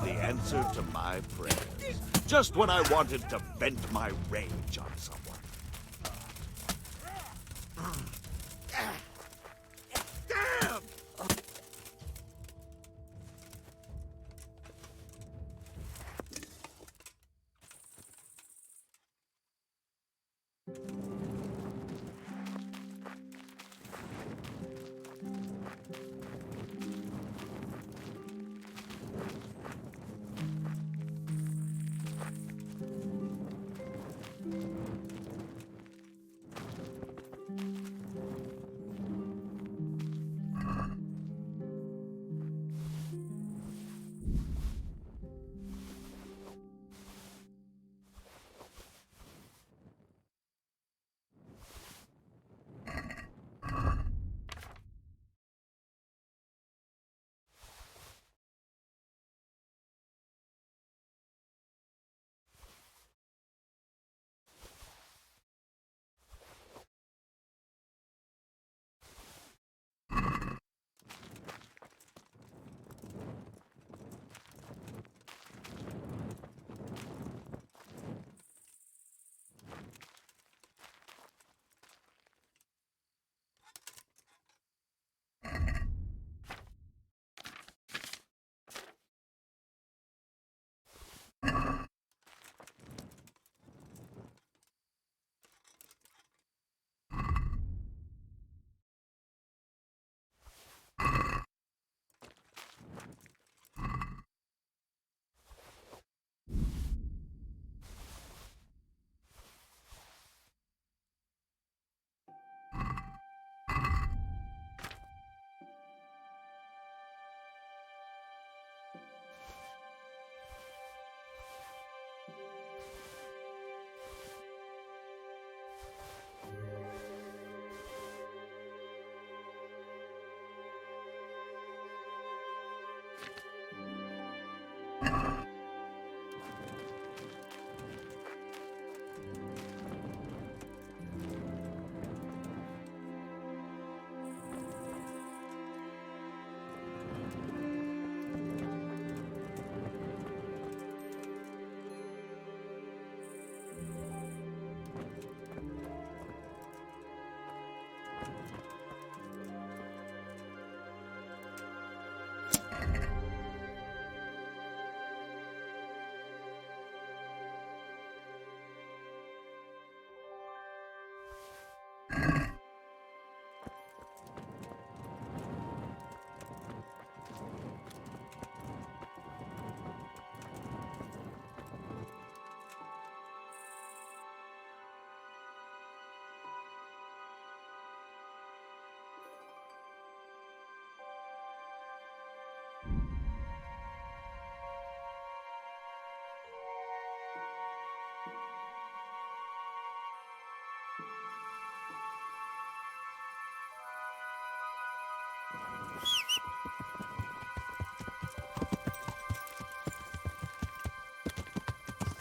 The answer to my prayers. Just when I wanted to vent my rage on someone. Damn!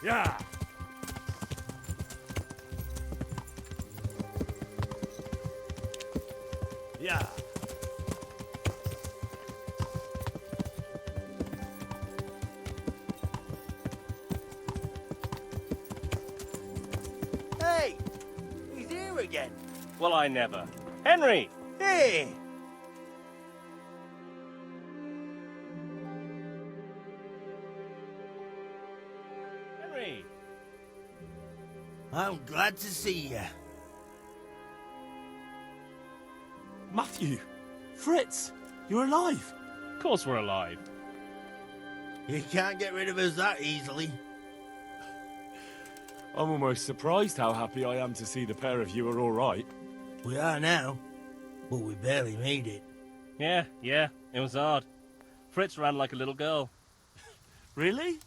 Yeah. Yeah. Hey! He's here again. Well, I never. Henry! Hey! Henry! I'm glad to see you. Matthew! Fritz! You're alive! Of course we're alive. You can't get rid of us that easily. I'm almost surprised how happy I am to see the pair of you are all right. We are now, but we barely made it. Yeah, it was hard. Fritz ran like a little girl. Really?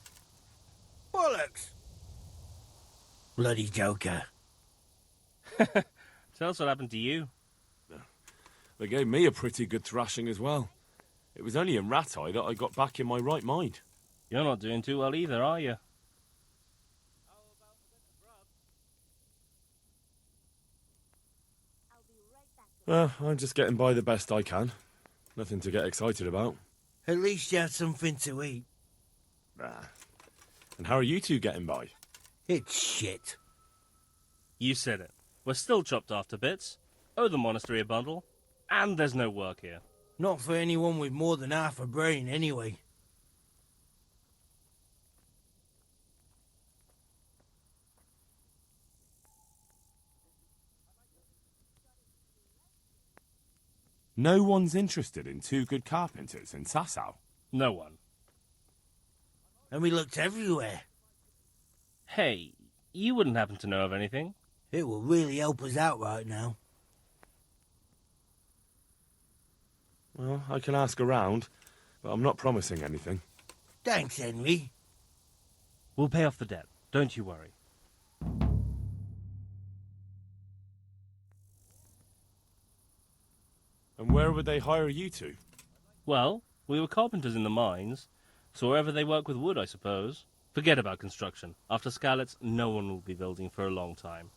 Bollocks! Bloody joker. Tell us what happened to you. They gave me a pretty good thrashing as well. It was only in Rat Eye that I got back in my right mind. You're not doing too well either, are you? I'm just getting by the best I can. Nothing to get excited about. At least you have something to eat. And how are you two getting by? It's shit. You said it. We're still chopped after bits. Owe the monastery a bundle. And there's no work here. Not for anyone with more than half a brain, anyway. No one's interested in two good carpenters in s.r.o. No one. And we looked everywhere. Hey, you wouldn't happen to know of anything? It will really help us out right now. Well, I can ask around, but I'm not promising anything. Thanks, Henry. We'll pay off the debt. Don't you worry. And where would they hire you to? Well, we were carpenters in the mines, so wherever they work with wood, I suppose. Forget about construction. After Skalitz, no one will be building for a long time.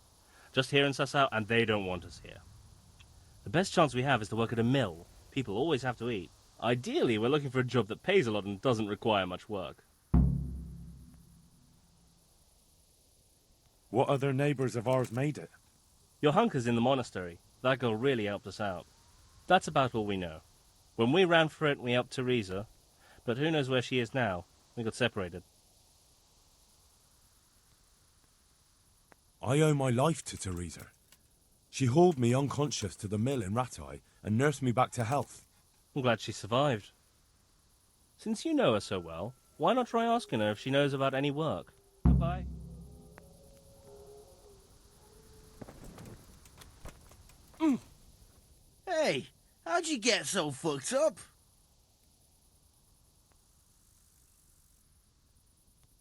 Just here in s.r.o, and they don't want us here. The best chance we have is to work at a mill. People always have to eat. Ideally, we're looking for a job that pays a lot and doesn't require much work. What other neighbours of ours made it? Your hunker's in the monastery. That girl really helped us out. That's about all we know. When we ran for it, we helped Teresa, but who knows where she is now? We got separated. I owe my life to Teresa. She hauled me unconscious to the mill in Ratai and nursed me back to health. I'm glad she survived. Since you know her so well, why not try asking her if she knows about any work? Goodbye. Hey, how'd you get so fucked up?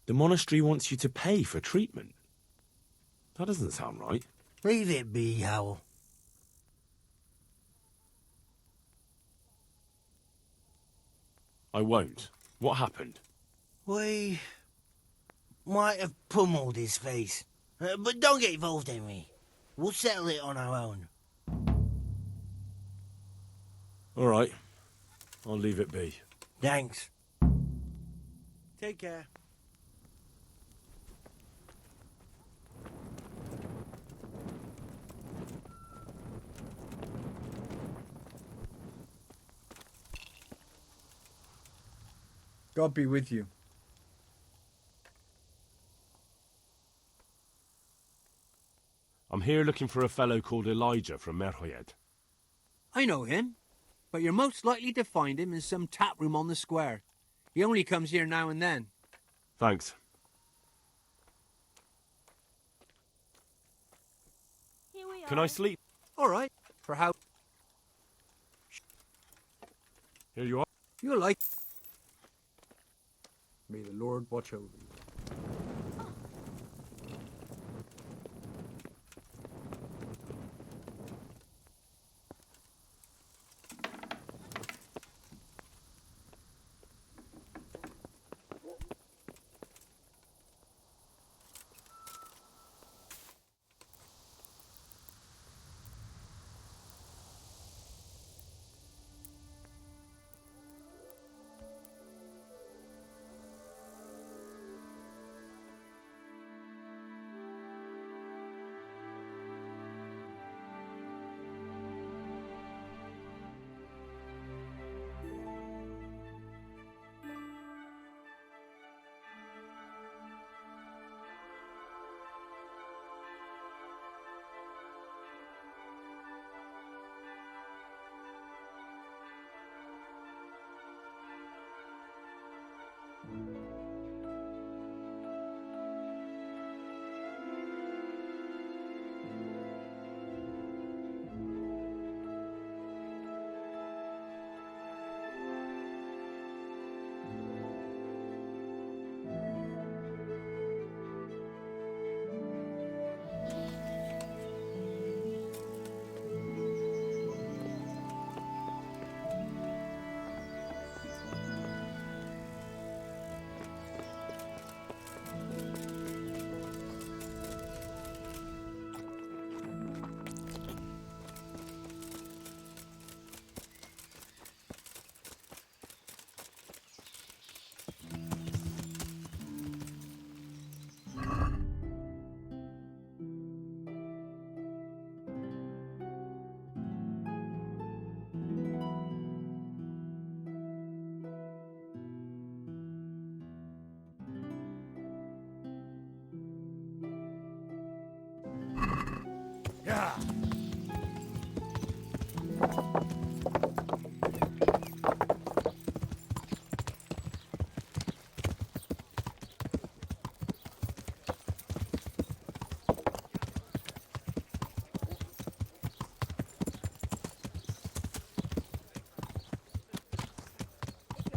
The monastery wants you to pay for treatment. That doesn't sound right. Leave it be, Howell. I won't. What happened? We might have pummeled his face. But don't get involved, Henry. We'll settle it on our own. All right. I'll leave it be. Thanks. Take care. God be with you. I'm here looking for a fellow called Elijah from Merhoyed. I know him, but you're most likely to find him in some tap room on the square. He only comes here now and then. Thanks. Can I sleep? All right. For how? Here you are. You'll like. May the Lord watch over you.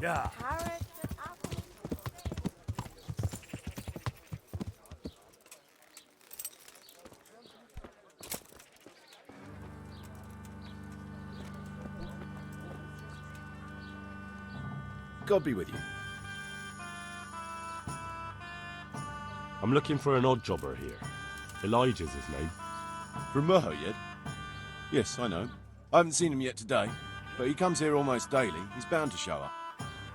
Yeah. God be with you. I'm looking for an odd jobber here. Elijah's his name. From Merhoyed? Yes, I know. I haven't seen him yet today, but he comes here almost daily. He's bound to show up.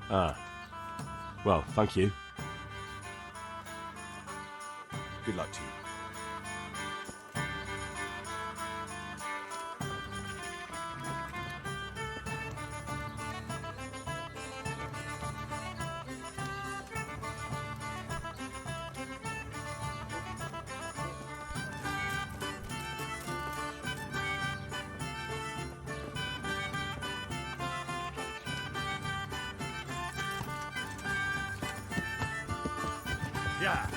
Ah. Well, thank you. Good luck to you. Yeah.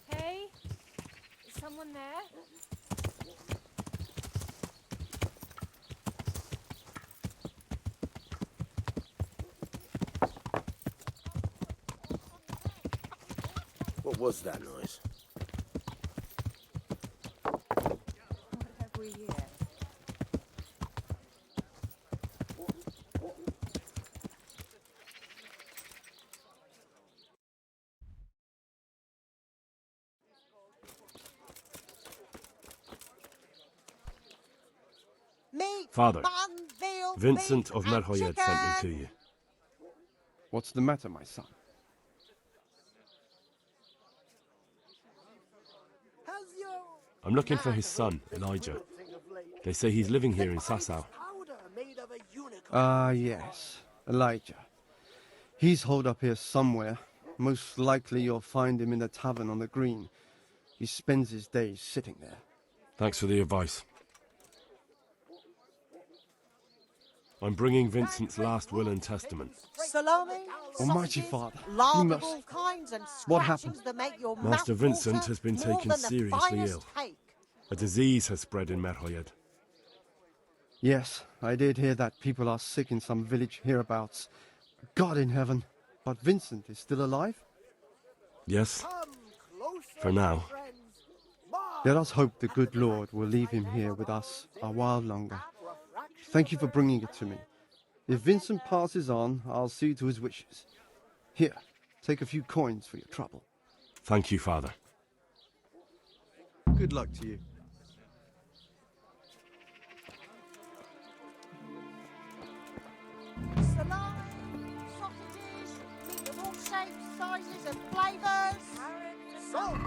Hey, is someone there? What was that noise? What have we here? Meat, Father, bun, veal, Vincent beef, of and Merhoyed sent me chicken. to you. What's the matter, my son? I'm looking for his son, Elijah. They say he's living here in s.r.o. Ah, yes. Elijah. He's holed up here somewhere. Most likely you'll find him in the tavern on the green. He spends his days sitting there. Thanks for the advice. I'm bringing Vincent's last will and testament. Salami, Almighty sausages, Father, lard you of must... all kinds, and What scratchings happened? that make your Master mouth Vincent water has been more taken than the seriously finest ill. cake. A disease has spread in Merhoyed. Yes, I did hear that people are sick in some village hereabouts. God in heaven. But Vincent is still alive? Yes. For now. Let us hope the good Lord will leave him here with us a while longer. Thank you for bringing it to me. If Vincent passes on, I'll see to his wishes. Here, take a few coins for your trouble. Thank you, Father. Good luck to you. Salami, sausages, meat of all shapes, sizes, and flavours. Salt.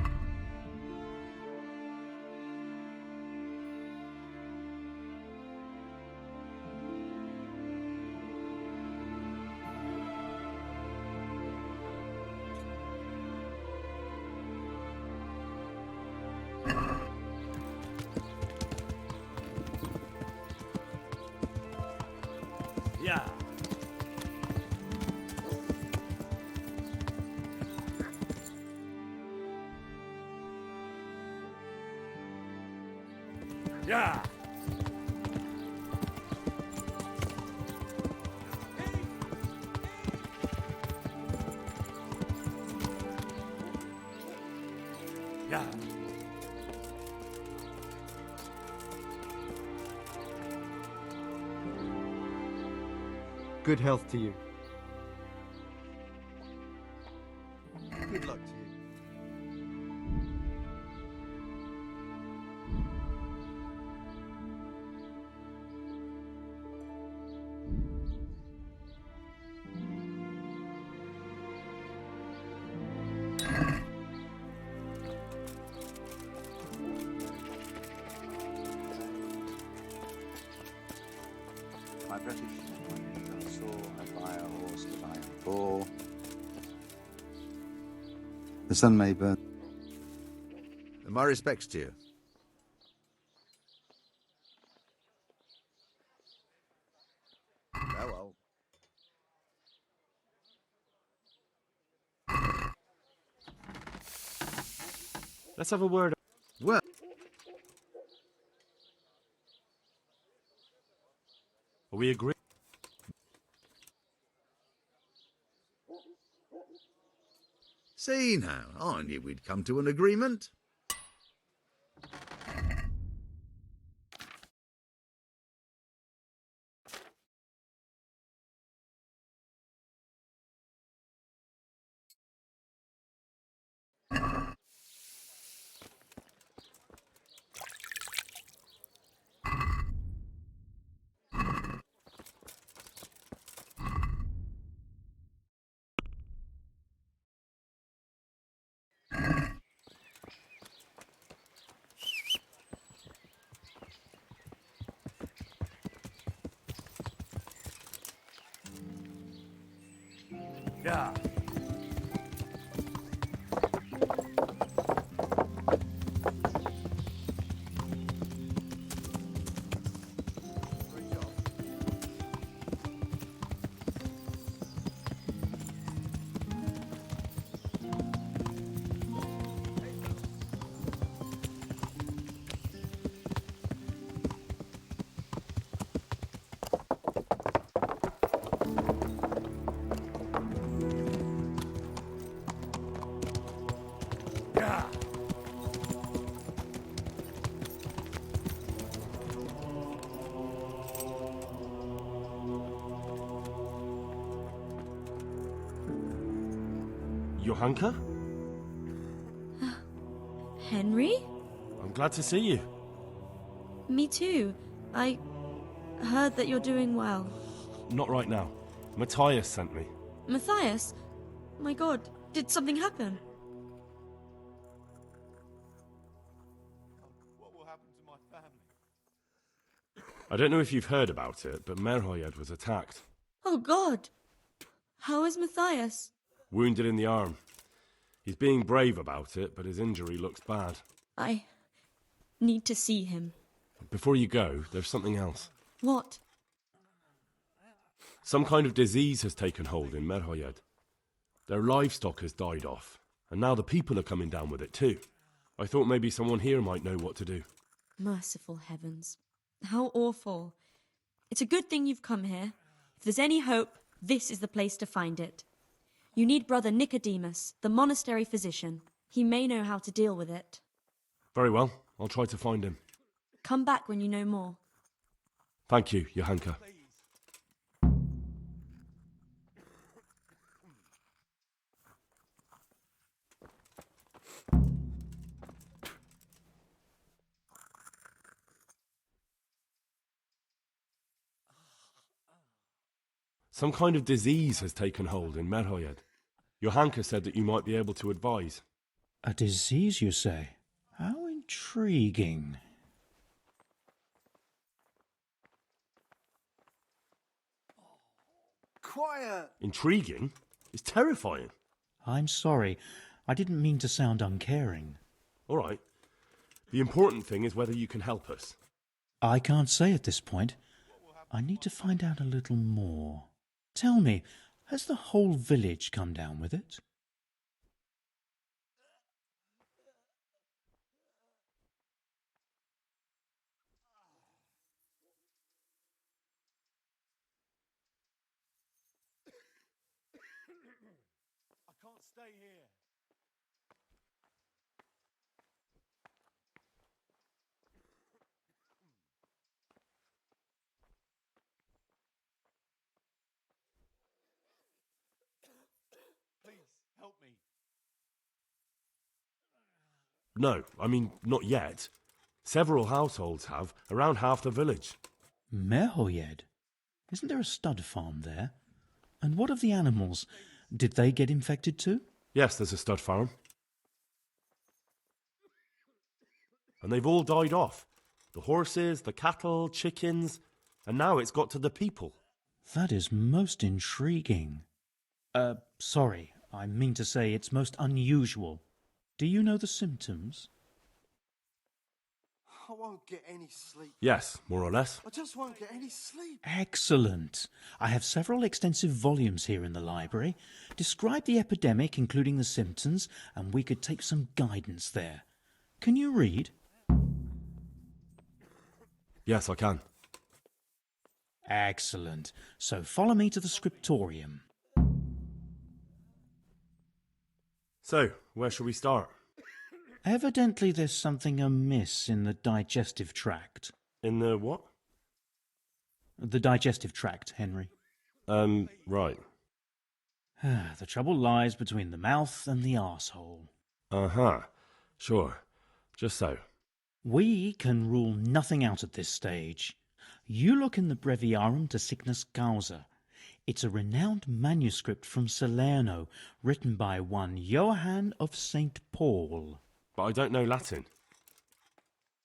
Yeah. Yeah. Yeah. Good health to you. Good luck to you. My British are so I buy a horse to buy a bow. The sun may burn. My respects to you. Farewell. Let's have a word. Well, Are we agreed? see now, I knew we'd come to an agreement. Yeah. Johanka? Henry? I'm glad to see you. Me too. I heard that you're doing well. Not right now. Matthias sent me. Matthias? My god, did something happen? What will happen to my family? I don't know if you've heard about it, but Merhoyed was attacked. Oh god. How is Matthias? Wounded in the arm. He's being brave about it, but his injury looks bad. I need to see him. Before you go, there's something else. What? Some kind of disease has taken hold in Merhoyed. Their livestock has died off, and now the people are coming down with it too. I thought maybe someone here might know what to do. Merciful heavens. How awful. It's a good thing you've come here. If there's any hope, this is the place to find it. You need Brother Nicodemus, the monastery physician. He may know how to deal with it. Very well, I'll try to find him. Come back when you know more. Thank you, Johanka. Some kind of disease has taken hold in Merhoyed. Johanka said that you might be able to advise. A disease, you say? How intriguing. Quiet! Intriguing? It's terrifying. I'm sorry. I didn't mean to sound uncaring. All right. The important thing is whether you can help us. I can't say at this point. I need to find out a little more. Tell me, has the whole village come down with it? I can't stay here. Please, help me. No, I mean, not yet. Several households have, around half the village. Merhoyed? Isn't there a stud farm there? And what of the animals? Did they get infected too? Yes, there's a stud farm. And they've all died off. The horses, the cattle, chickens. And now it's got to the people. That is most intriguing. Sorry, I mean to say it's most unusual. Do you know the symptoms? I won't get any sleep. Yes, more or less. I just won't get any sleep. Excellent. I have several extensive volumes here in the library. Describe the epidemic, including the symptoms, and we could take some guidance there. Can you read? Yes, I can. Excellent. So follow me to the scriptorium. So, where shall we start? Evidently there's something amiss in the digestive tract. In the what? The digestive tract, Henry. Right. The trouble lies between the mouth and the arsehole. Uh-huh. Sure. Just so. We can rule nothing out at this stage. You look in the Breviarum de Sickness Causa. It's a renowned manuscript from Salerno, written by one Johann of St. Paul. But I don't know Latin.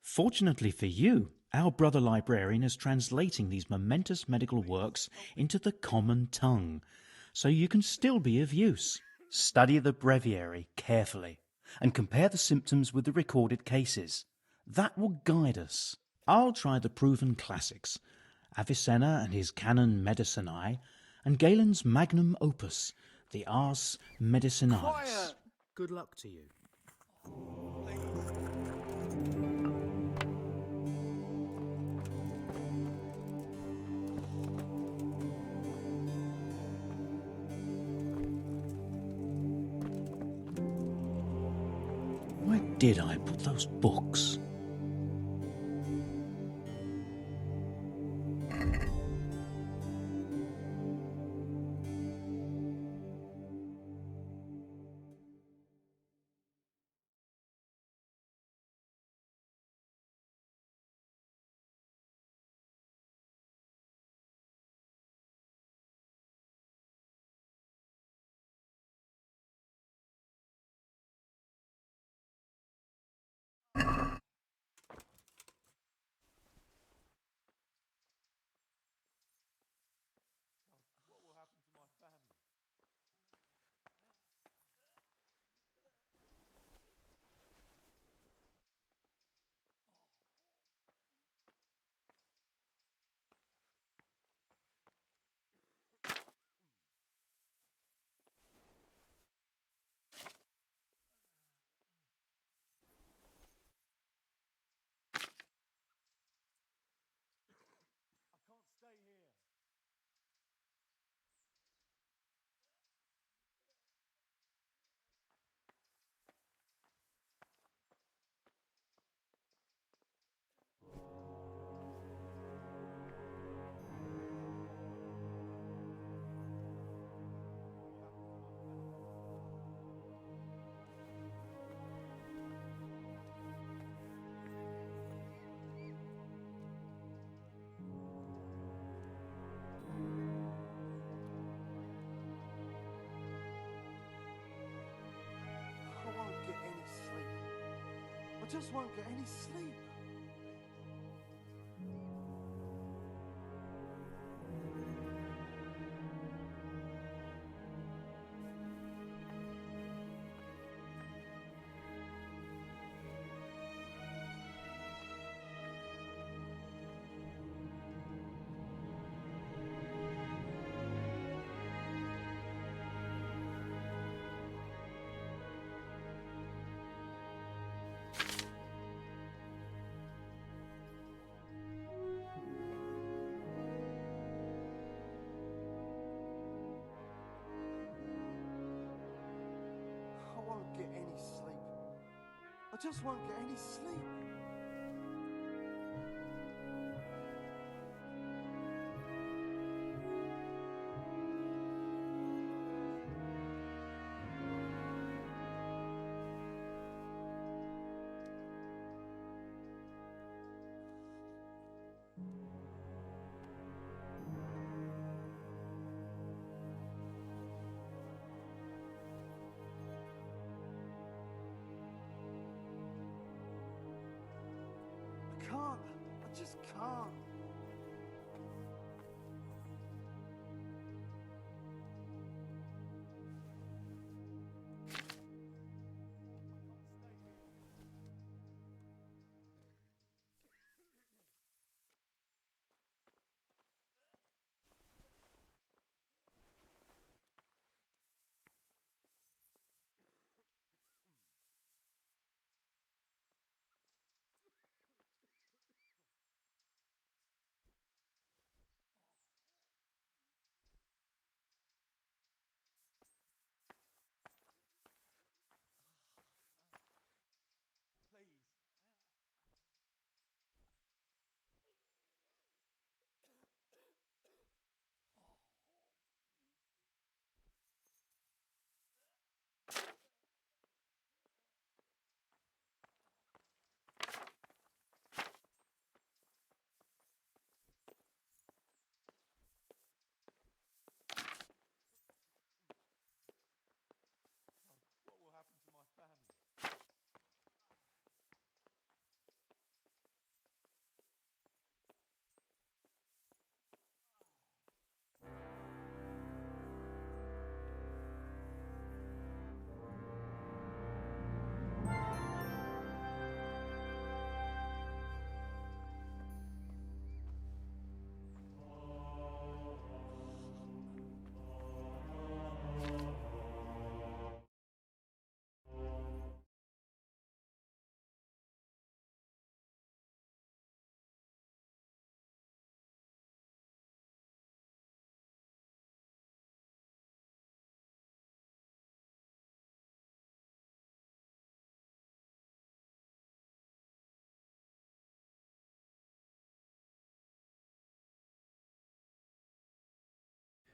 Fortunately for you, our brother librarian is translating these momentous medical works into the common tongue, so you can still be of use. Study the breviary carefully and compare the symptoms with the recorded cases. That will guide us. I'll try the proven classics, Avicenna and his Canon Medicinae, and Galen's magnum opus, the Ars Medicinalis. Quiet! Good luck to you. Where did I put those books? I just won't get any sleep. Get any sleep. I just won't get any sleep. I just can't.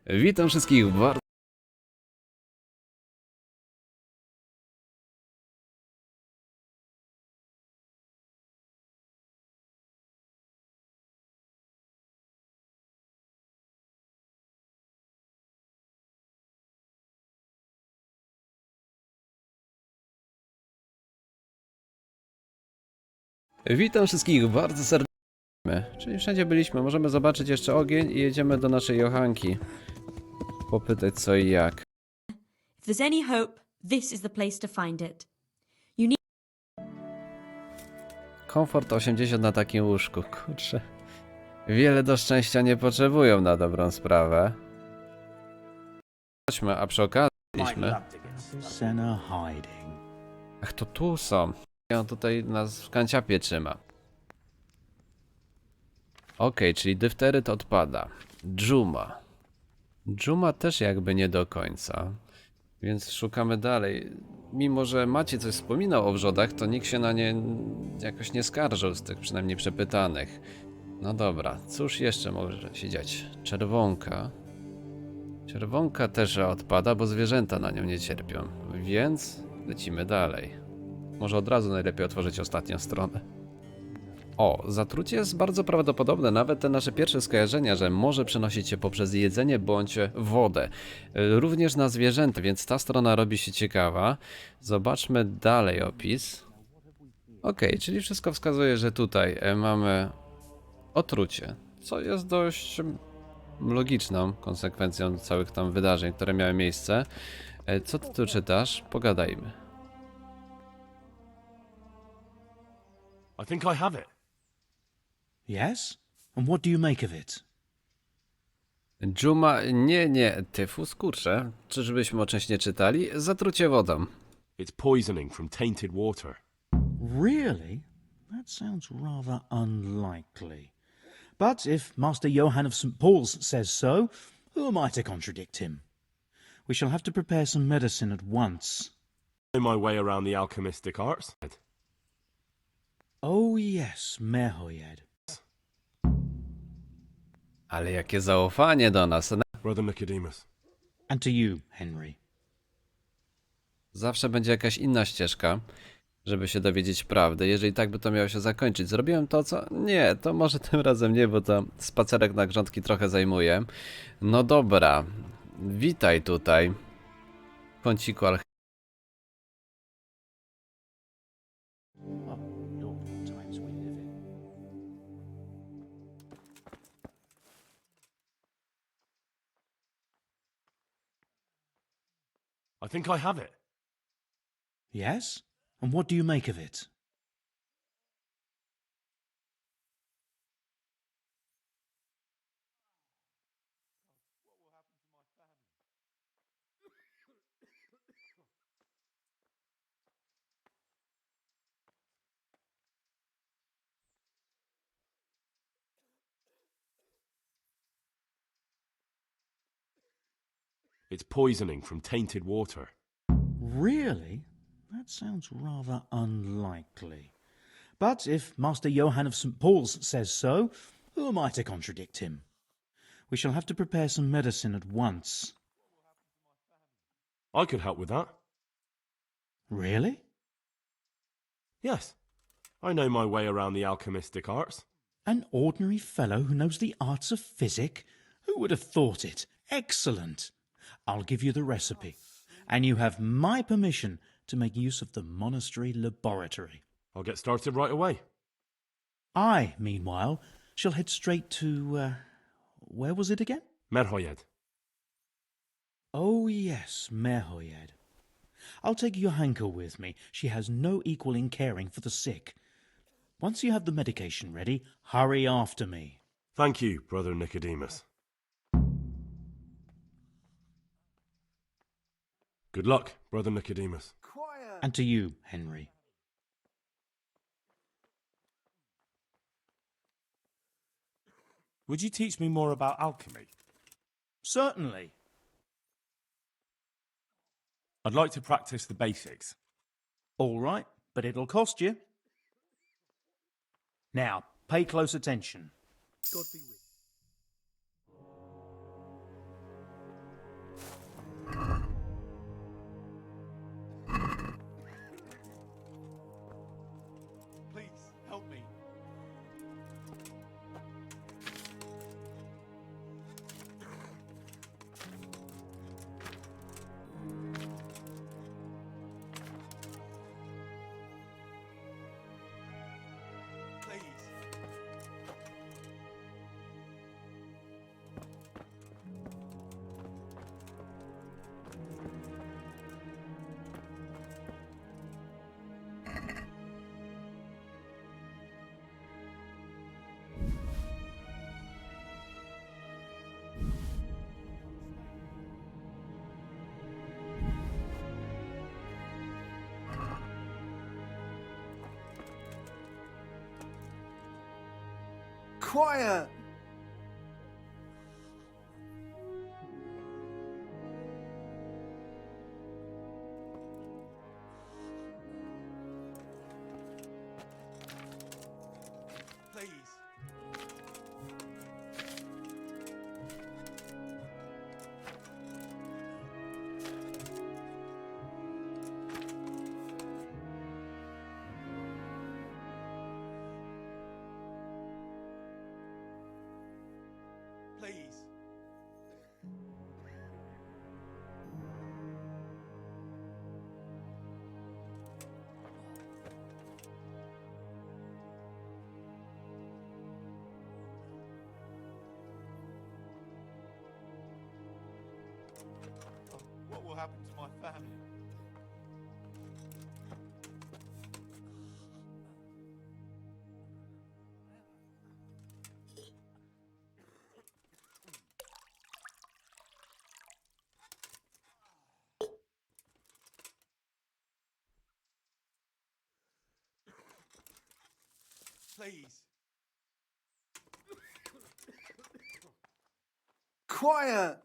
Witam wszystkich bardzo. Witam wszystkich bardzo serdecznie. Czyli wszędzie byliśmy, możemy zobaczyć jeszcze ogień i jedziemy do naszej Johannki. Popytać co i jak. If there's any hope, this is the place to find it. You need... Komfort 80 na takim łóżku, kurczę. Wiele do szczęścia nie potrzebują na dobrą sprawę. Chodźmy, a przy okazji byliśmy. Ach, to tu są. On tutaj nas w kanciapie trzyma. Okej, czyli dyfteryt odpada. Dżuma. Dżuma też jakby nie do końca. Więc szukamy dalej. Mimo że Maciej coś wspominał o wrzodach, to nikt się na nie jakoś nie skarżył z tych przynajmniej przepytanych. No dobra, cóż jeszcze może się dziać? Czerwonka. Czerwonka też odpada, bo zwierzęta na nią nie cierpią. Więc lecimy dalej. Może od razu najlepiej otworzyć ostatnią stronę. O, zatrucie jest bardzo prawdopodobne, nawet te nasze pierwsze skojarzenia, że może przenosić się poprzez jedzenie bądź wodę. Również na zwierzęta, więc ta strona robi się ciekawa. Zobaczmy dalej opis. Okej, czyli wszystko wskazuje, że tutaj mamy otrucie, co jest dość logiczną konsekwencją całych tam wydarzeń, które miały miejsce. Co ty tu czytasz? Pogadajmy. I think I have it. Yes? And what do you make of it? Dżuma, nie, tyfus, kurczę. Czyżbyśmy o czymś nie czytali? Zatrucie wodą. It's poisoning from tainted water. Really? That sounds rather unlikely. But if Master Johann of St. Paul's says so, who am I to contradict him? We shall have to prepare some medicine at once. I know my way around the alchemistic arts. Oh yes, Merhojed. Ale jakie zaufanie do nas. Brother Nicodemus. And to you, Henry. Zawsze będzie jakaś inna ścieżka, żeby się dowiedzieć prawdy, jeżeli tak by to miało się zakończyć. Zrobiłem to, co... Nie, to może tym razem nie, bo to spacerek na grządki trochę zajmuje. No dobra, witaj tutaj. W kąciku I think I have it. Yes? And what do you make of it? It's poisoning from tainted water. Really? That sounds rather unlikely. But if Master Johann of St. Paul's says so, who am I to contradict him? We shall have to prepare some medicine at once. I could help with that. Really? Yes. I know my way around the alchemistic arts. An ordinary fellow who knows the arts of physic? Who would have thought it? Excellent. I'll give you the recipe, and you have my permission to make use of the monastery laboratory. I'll get started right away. I, meanwhile, shall head straight to, where was it again? Merhojed. Oh, yes, Merhojed. I'll take Johanka with me. She has no equal in caring for the sick. Once you have the medication ready, hurry after me. Thank you, Brother Nicodemus. Good luck, Brother Nicodemus. And to you, Henry. Would you teach me more about alchemy? Certainly. I'd like to practice the basics. All right, but it'll cost you. Now, pay close attention. God be with you. Quiet! Please. Please. What will happen to my family? Please. Quiet!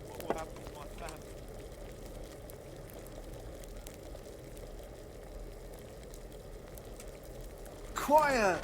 What will happen to my family? Quiet!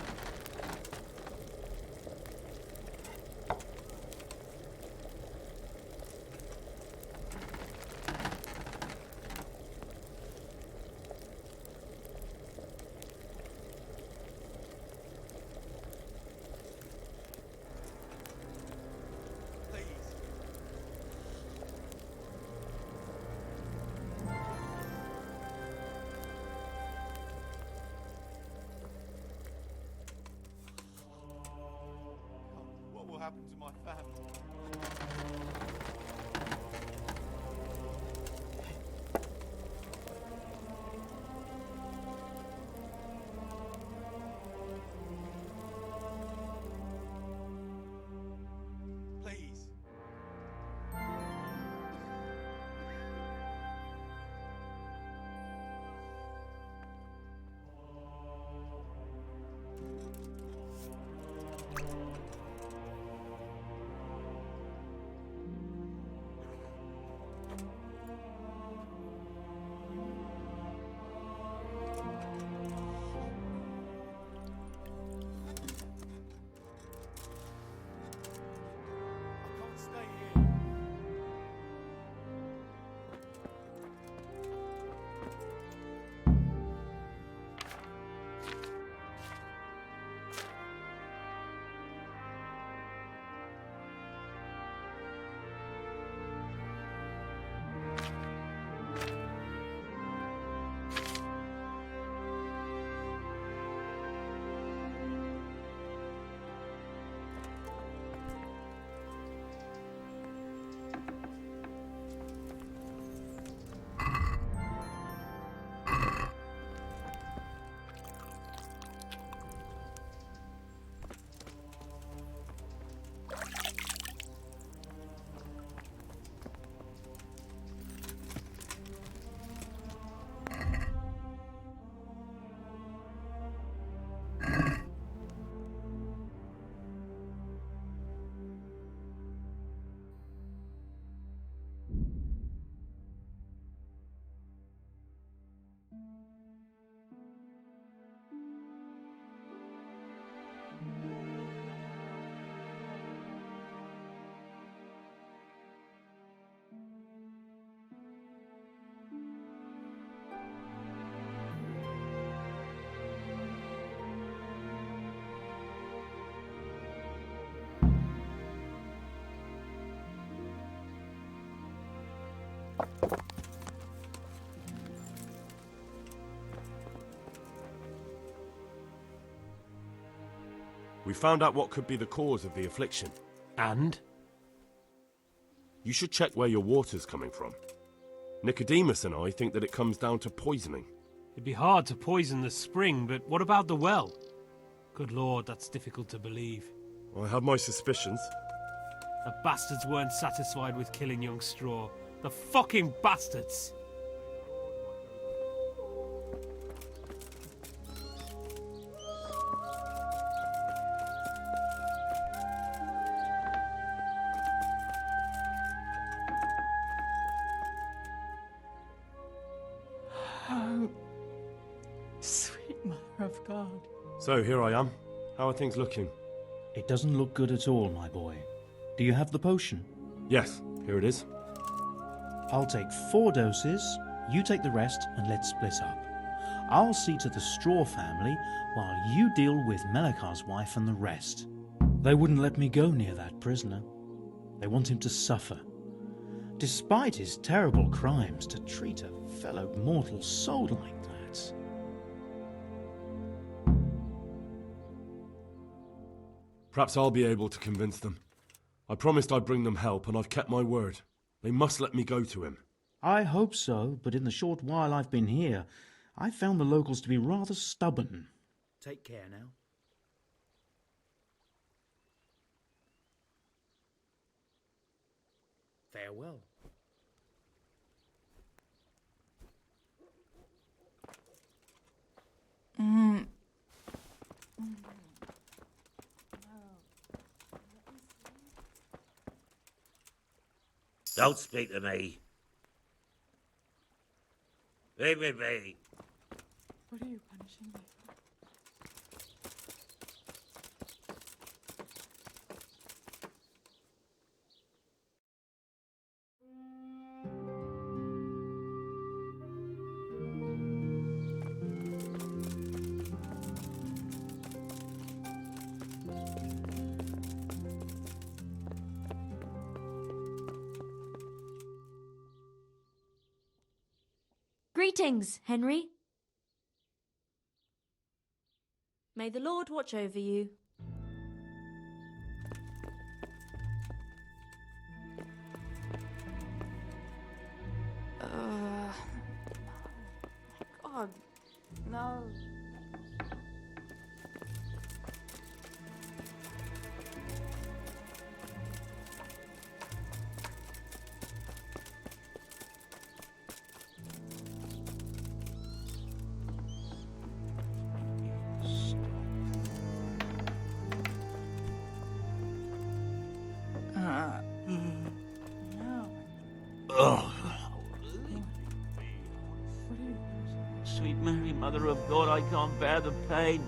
What will happen to my family? Please. I can't stay here. We found out what could be the cause of the affliction. And? You should check where your water's coming from. Nicodemus and I think that it comes down to poisoning. It'd be hard to poison the spring, but what about the well? Good lord, that's difficult to believe. I have my suspicions. The bastards weren't satisfied with killing young Straw. The fucking bastards! Oh, sweet Mother of God. So here I am. How are things looking? It doesn't look good at all, my boy. Do you have the potion? Yes, here it is. I'll take 4 doses, you take the rest, and let's split up. I'll see to the Straw family, while you deal with Melikar's wife and the rest. They wouldn't let me go near that prisoner. They want him to suffer. Despite his terrible crimes, to treat a fellow mortal soul like that. Perhaps I'll be able to convince them. I promised I'd bring them help, and I've kept my word. They must let me go to him. I hope so, but in the short while I've been here, I've found the locals to be rather stubborn. Take care now. Farewell. Don't speak to me. Leave me be. What are you punishing me for? Greetings, Henry. May the Lord watch over you. My God, no. Sweet Mary, Mother of God, I can't bear the pain.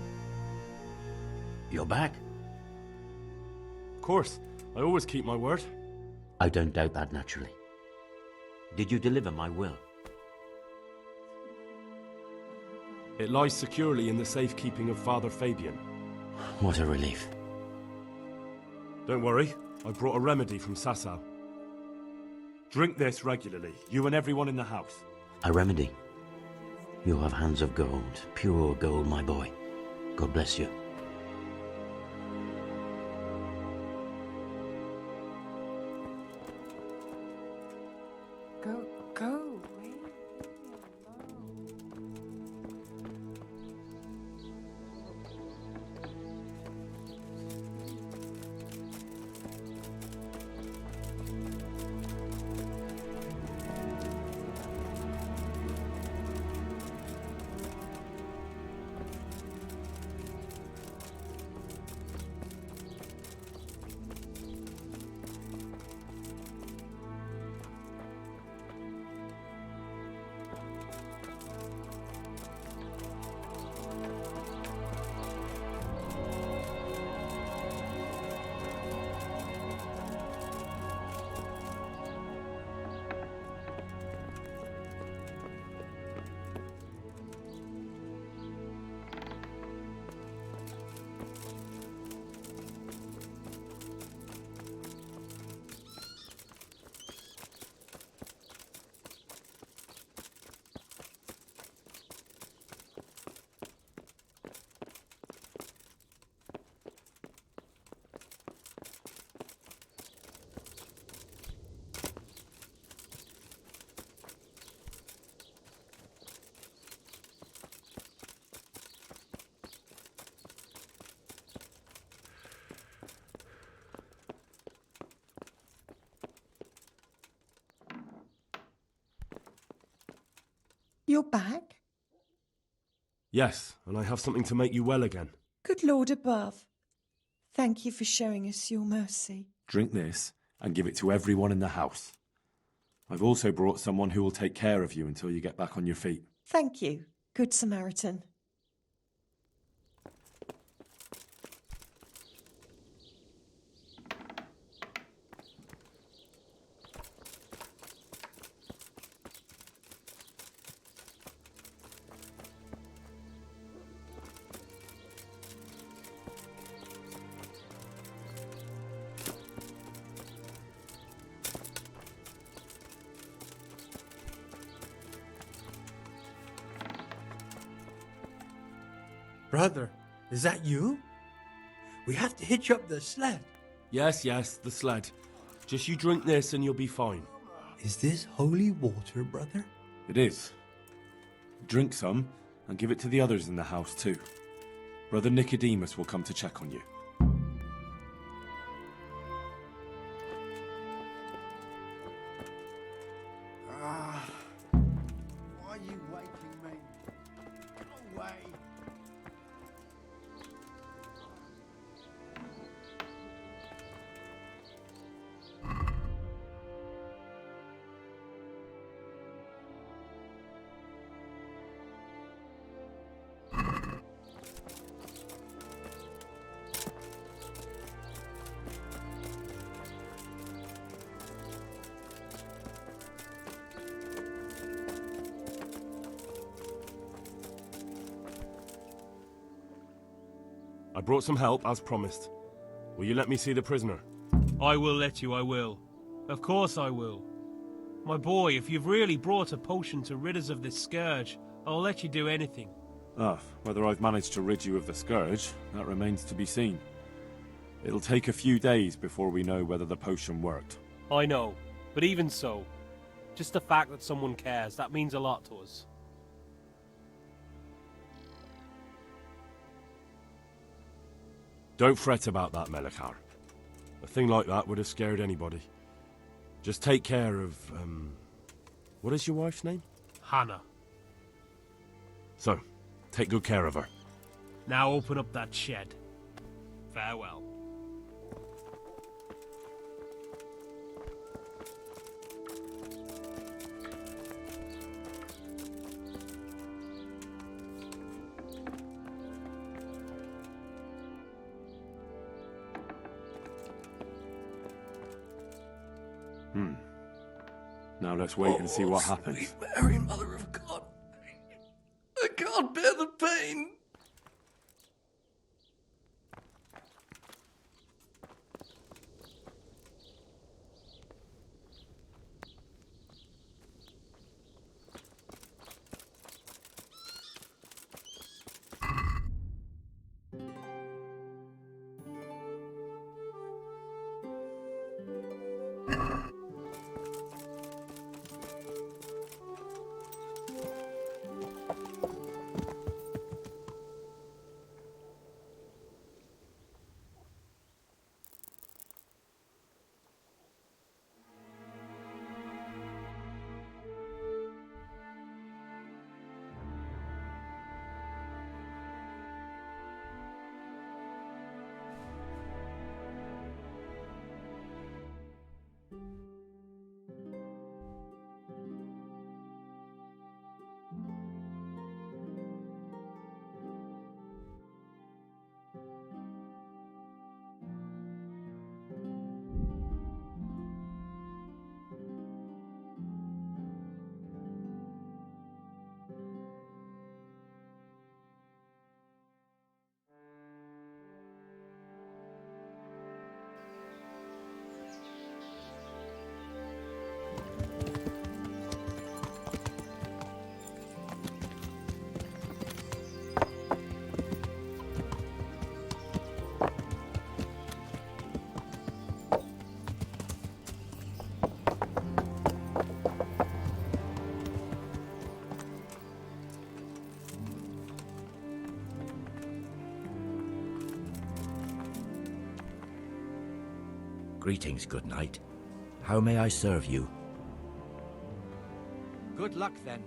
You're back? Of course. I always keep my word. I don't doubt that, naturally. Did you deliver my will? It lies securely in the safekeeping of Father Fabian. What a relief. Don't worry. I brought a remedy from s.r.o. Drink this regularly, you and everyone in the house. A remedy? You have hands of gold, pure gold, my boy. God bless you. Go. You're back? Yes, and I have something to make you well again. Good Lord above. Thank you for showing us your mercy. Drink this and give it to everyone in the house. I've also brought someone who will take care of you until you get back on your feet. Thank you, Good Samaritan. Brother, is that you? We have to hitch up the sled. Yes, the sled. Just you drink this and you'll be fine. Is this holy water, brother? It is. Drink some and give it to the others in the house too. Brother Nicodemus will come to check on you. Why are you waking me? Go away. I brought some help, as promised. Will you let me see the prisoner? I will let you, I will. Of course I will. My boy, if you've really brought a potion to rid us of this scourge, I'll let you do anything. Whether I've managed to rid you of the scourge, that remains to be seen. It'll take a few days before we know whether the potion worked. I know, but even so, just the fact that someone cares, that means a lot to us. Don't fret about that, Melekar. A thing like that would have scared anybody. Just take care of, what is your wife's name? Hannah. So, take good care of her. Now open up that shed. Farewell. Now let's wait and see what happens. Sweet Mary, Mother of God. I can't bear the pain. Greetings, good knight. How may I serve you? Good luck, then.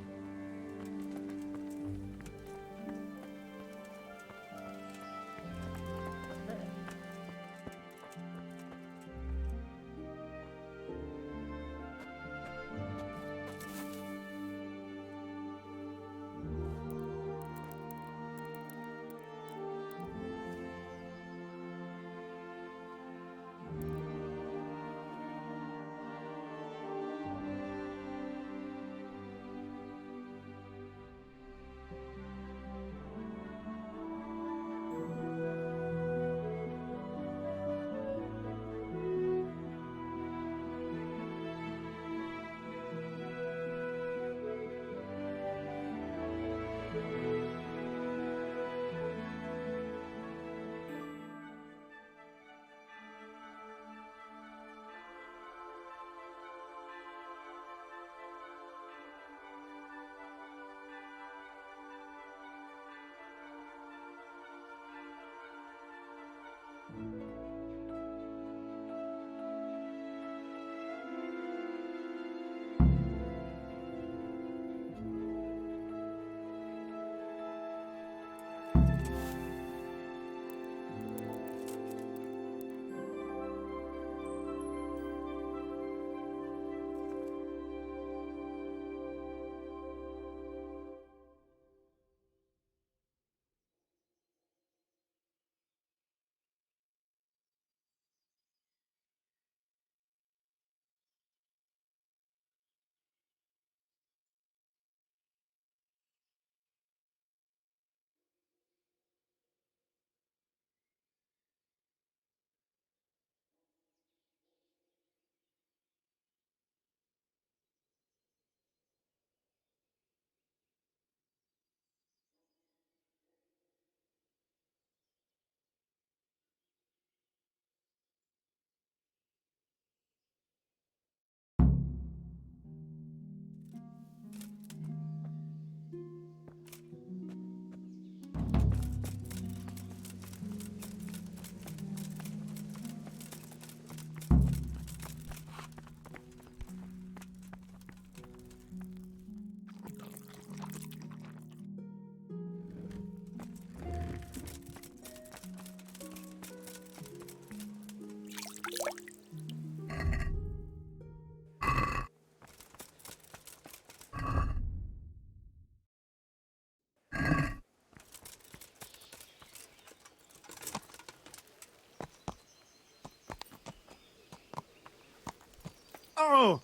Oh!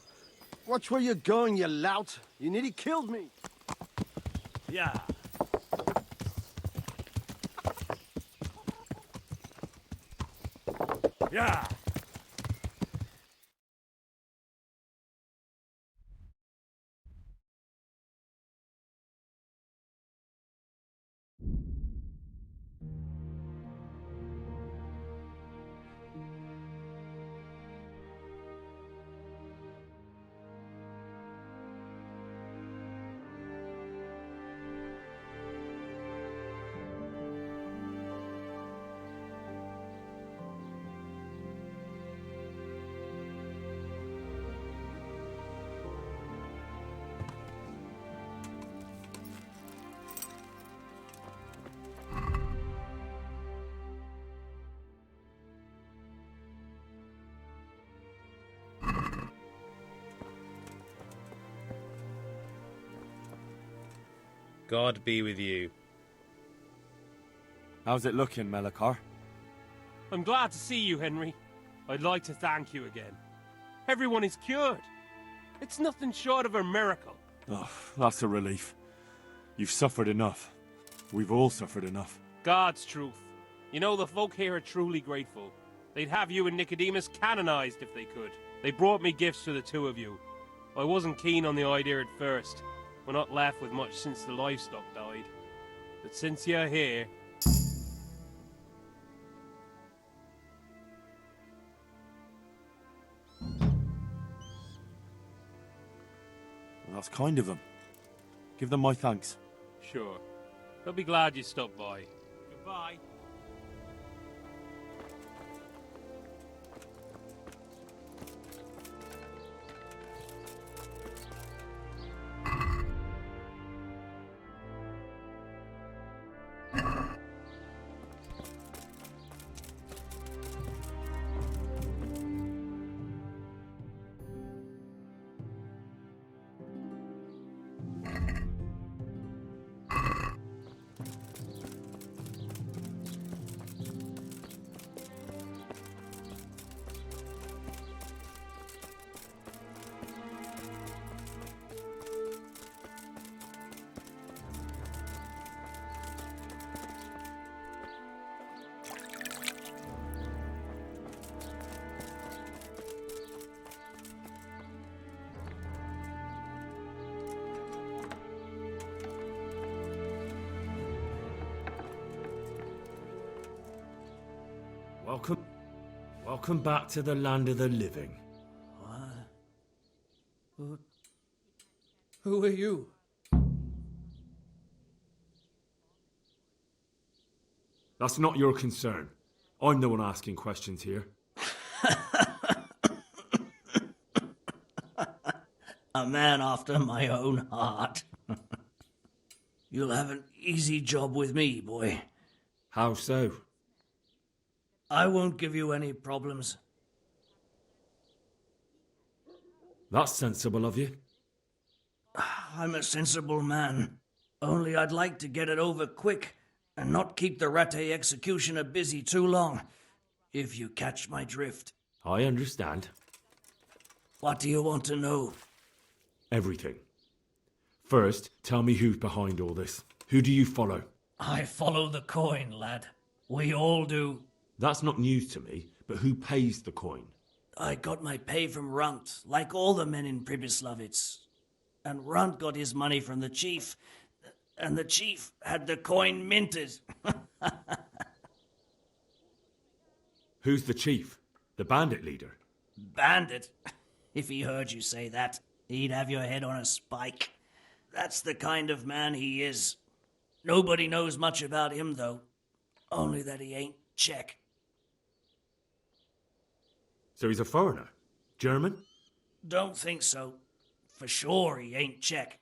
Watch where you're going, you lout. You nearly killed me. Yeah. Yeah. God be with you. How's it looking, Melikar? I'm glad to see you, Henry. I'd like to thank you again. Everyone is cured. It's nothing short of a miracle. Oh, that's a relief. You've suffered enough. We've all suffered enough. God's truth. You know, the folk here are truly grateful. They'd have you and Nicodemus canonized if they could. They brought me gifts for the two of you. I wasn't keen on the idea at first. We're not left with much since the livestock died. But since you're here... Well, that's kind of them. Give them my thanks. Sure. They'll be glad you stopped by. Goodbye. Welcome back to the land of the living. Who are you? That's not your concern. I'm the one asking questions here. A man after my own heart. You'll have an easy job with me, boy. How so? I won't give you any problems. That's sensible of you. I'm a sensible man. Only I'd like to get it over quick and not keep the Rattay executioner busy too long, if you catch my drift. I understand. What do you want to know? Everything. First, tell me who's behind all this. Who do you follow? I follow the coin, lad. We all do. That's not news to me, but who pays the coin? I got my pay from Runt, like all the men in Pribyslavitz. And Runt got his money from the chief, and the chief had the coin minted. Who's the chief? The bandit leader? Bandit? If he heard you say that, he'd have your head on a spike. That's the kind of man he is. Nobody knows much about him, though. Only that he ain't Czech. So he's a foreigner? German? Don't think so. For sure he ain't Czech.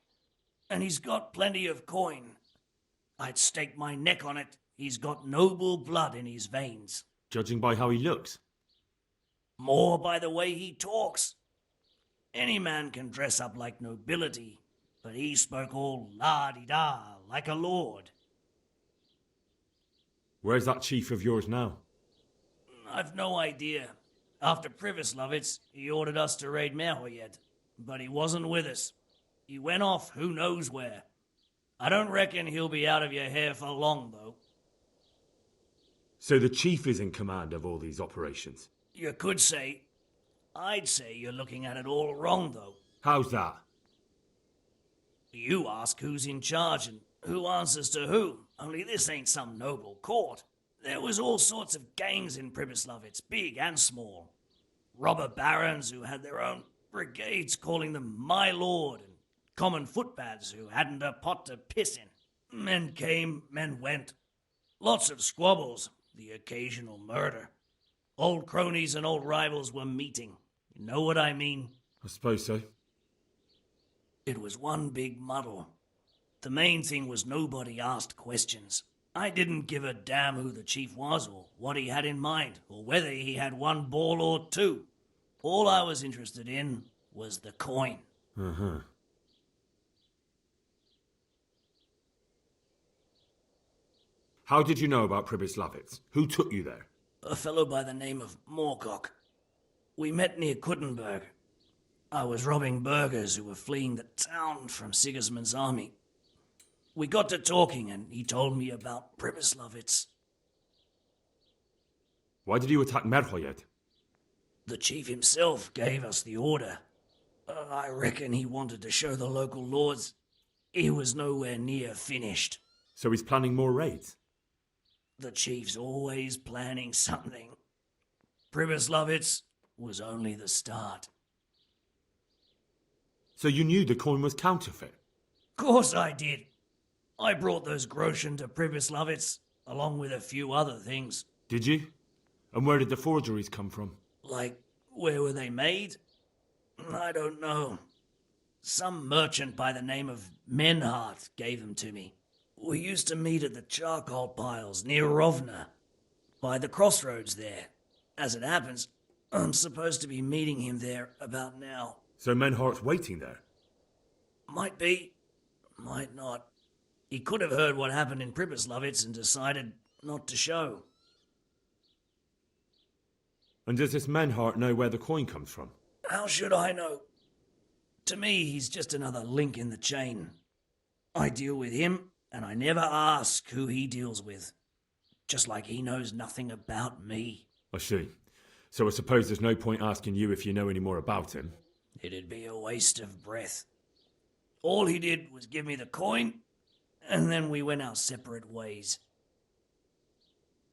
And he's got plenty of coin. I'd stake my neck on it. He's got noble blood in his veins. Judging by how he looks? More by the way he talks. Any man can dress up like nobility, but he spoke all la-di-da, like a lord. Where's that chief of yours now? I've no idea. After Privislovitz, he ordered us to raid Merhoyed, but he wasn't with us. He went off who knows where. I don't reckon he'll be out of your hair for long, though. So the chief is in command of all these operations? You could say. I'd say you're looking at it all wrong, though. How's that? You ask who's in charge and who answers to whom, only this ain't some noble court. There was all sorts of gangs in Privislovitz, big and small. Robber barons who had their own brigades calling them my lord, and common footpads who hadn't a pot to piss in. Men came, men went. Lots of squabbles, the occasional murder. Old cronies and old rivals were meeting. You know what I mean? I suppose so. It was one big muddle. The main thing was nobody asked questions. I didn't give a damn who the chief was or what he had in mind or whether he had one ball or two. All I was interested in was the coin. Uh-huh. How did you know about Privislovitz? Who took you there? A fellow by the name of Moorcock. We met near Kuttenberg. I was robbing burghers who were fleeing the town from Sigismund's army. We got to talking and he told me about Privislovitz. Why did you attack Merhoyed? The chief himself gave us the order. I reckon he wanted to show the local lords he was nowhere near finished. So he's planning more raids? The chief's always planning something. Privislovitz was only the start. So you knew the coin was counterfeit? Course I did. I brought those groschen to Privislovitz, along with a few other things. Did you? And where did the forgeries come from? Like, where were they made? I don't know. Some merchant by the name of Menhart gave them to me. We used to meet at the charcoal piles near Rovna, by the crossroads there. As it happens, I'm supposed to be meeting him there about now. So Menhart's waiting there? Might be, might not. He could have heard what happened in Privislovitz and decided not to show. And does this Menhart know where the coin comes from? How should I know? To me, he's just another link in the chain. I deal with him, and I never ask who he deals with. Just like he knows nothing about me. I see. So I suppose there's no point asking you if you know any more about him. It'd be a waste of breath. All he did was give me the coin, and then we went our separate ways.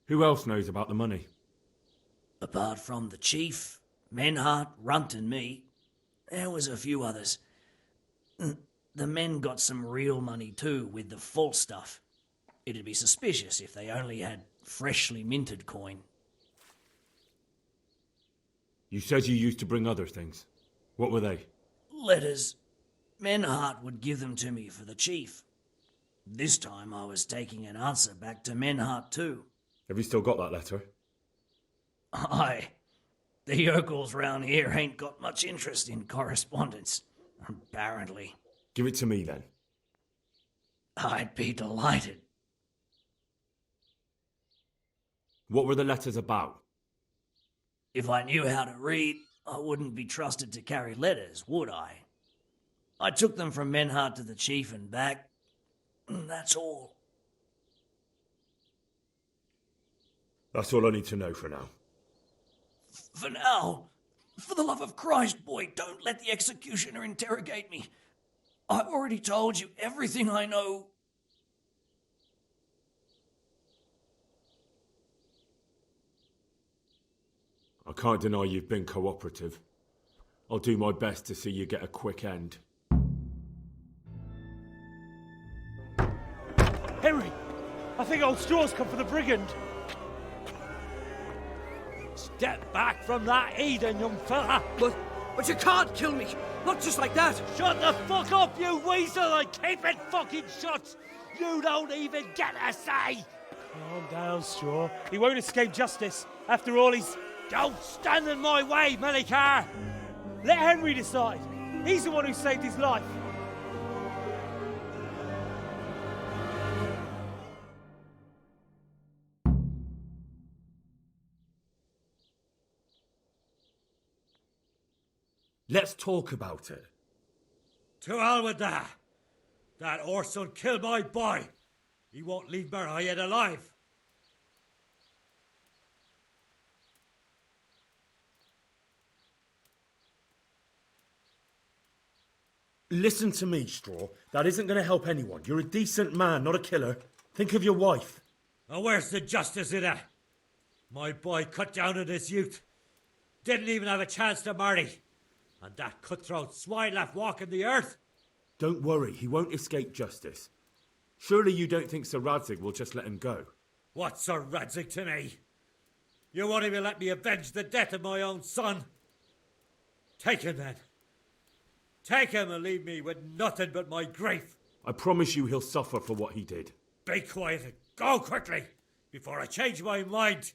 Who else knows about the money? Apart from the chief, Menhart, Runt and me, there was a few others. The men got some real money too, with the false stuff. It'd be suspicious if they only had freshly minted coin. You said you used to bring other things. What were they? Letters. Menhart would give them to me for the chief. This time I was taking an answer back to Menhart too. Have you still got that letter? Aye. The yokels round here ain't got much interest in correspondence, apparently. Give it to me then. I'd be delighted. What were the letters about? If I knew how to read, I wouldn't be trusted to carry letters, would I? I took them from Menhart to the chief and back. That's all. That's all I need to know for now. For now, for the love of Christ, boy, don't let the executioner interrogate me. I've already told you everything I know. I can't deny you've been cooperative. I'll do my best to see you get a quick end. Henry! I think old Straw's come for the brigand. Step back from that Eden, young fella. But you can't kill me. Not just like that. Shut the fuck up, you weasel, and keep it fucking shut. You don't even get a say. Calm down, Straw. He won't escape justice. After all, he's... Don't stand in my way, Melikar. Let Henry decide. He's the one who saved his life. Let's talk about it. To hell with that. That Orson killed my boy. He won't leave Mara yet alive. Listen to me, Straw. That isn't going to help anyone. You're a decent man, not a killer. Think of your wife. And where's the justice in that? My boy cut down in his youth. Didn't even have a chance to marry. And that cutthroat swine left walking the earth. Don't worry, he won't escape justice. Surely you don't think Sir Radzig will just let him go? What's Sir Radzig to me? You won't even let me avenge the death of my own son. Take him then. Take him and leave me with nothing but my grief. I promise you he'll suffer for what he did. Be quiet and go quickly before I change my mind.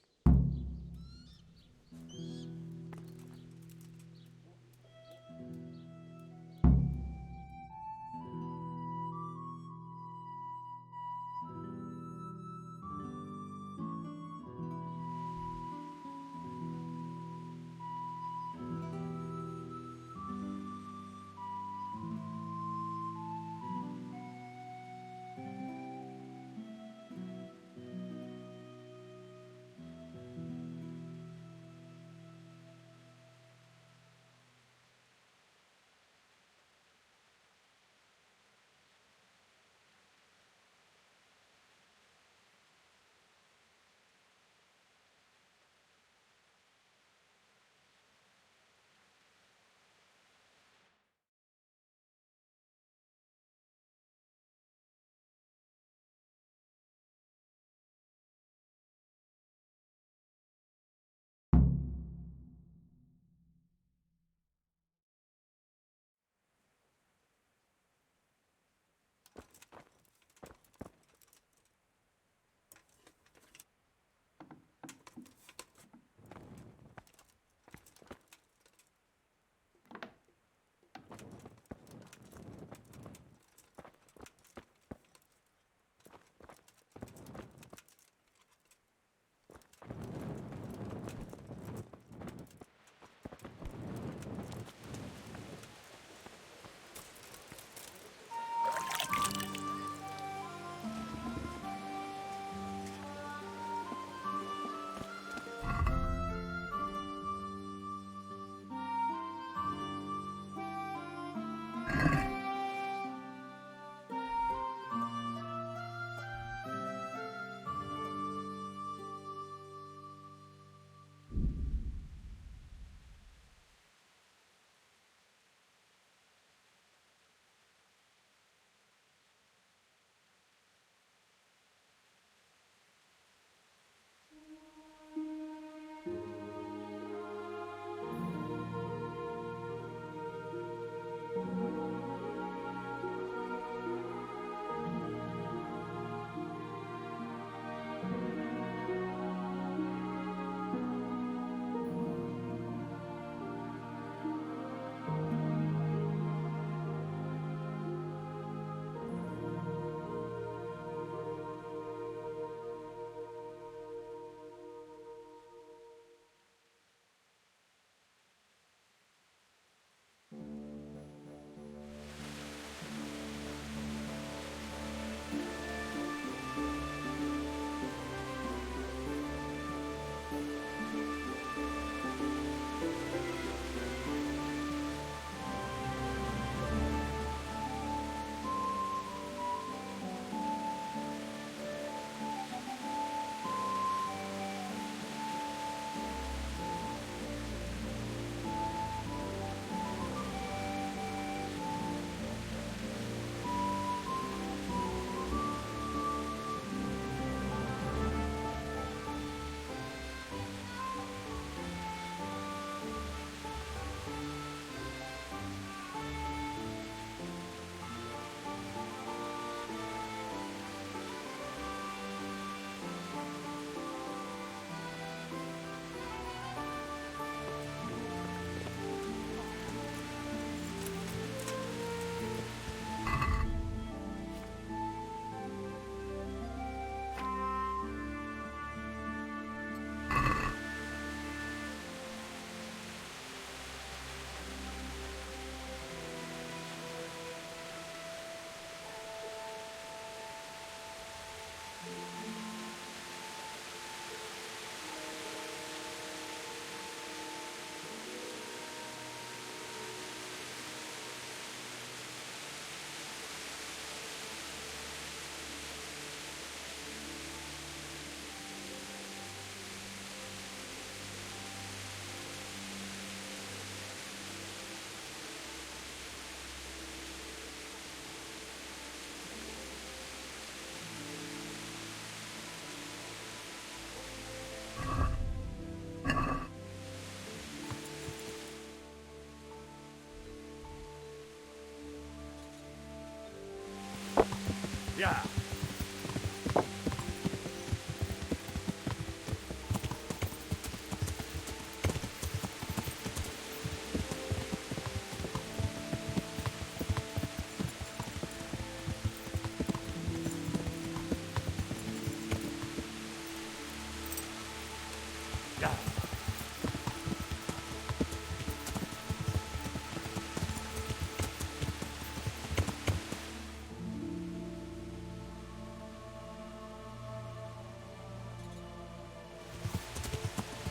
Yeah.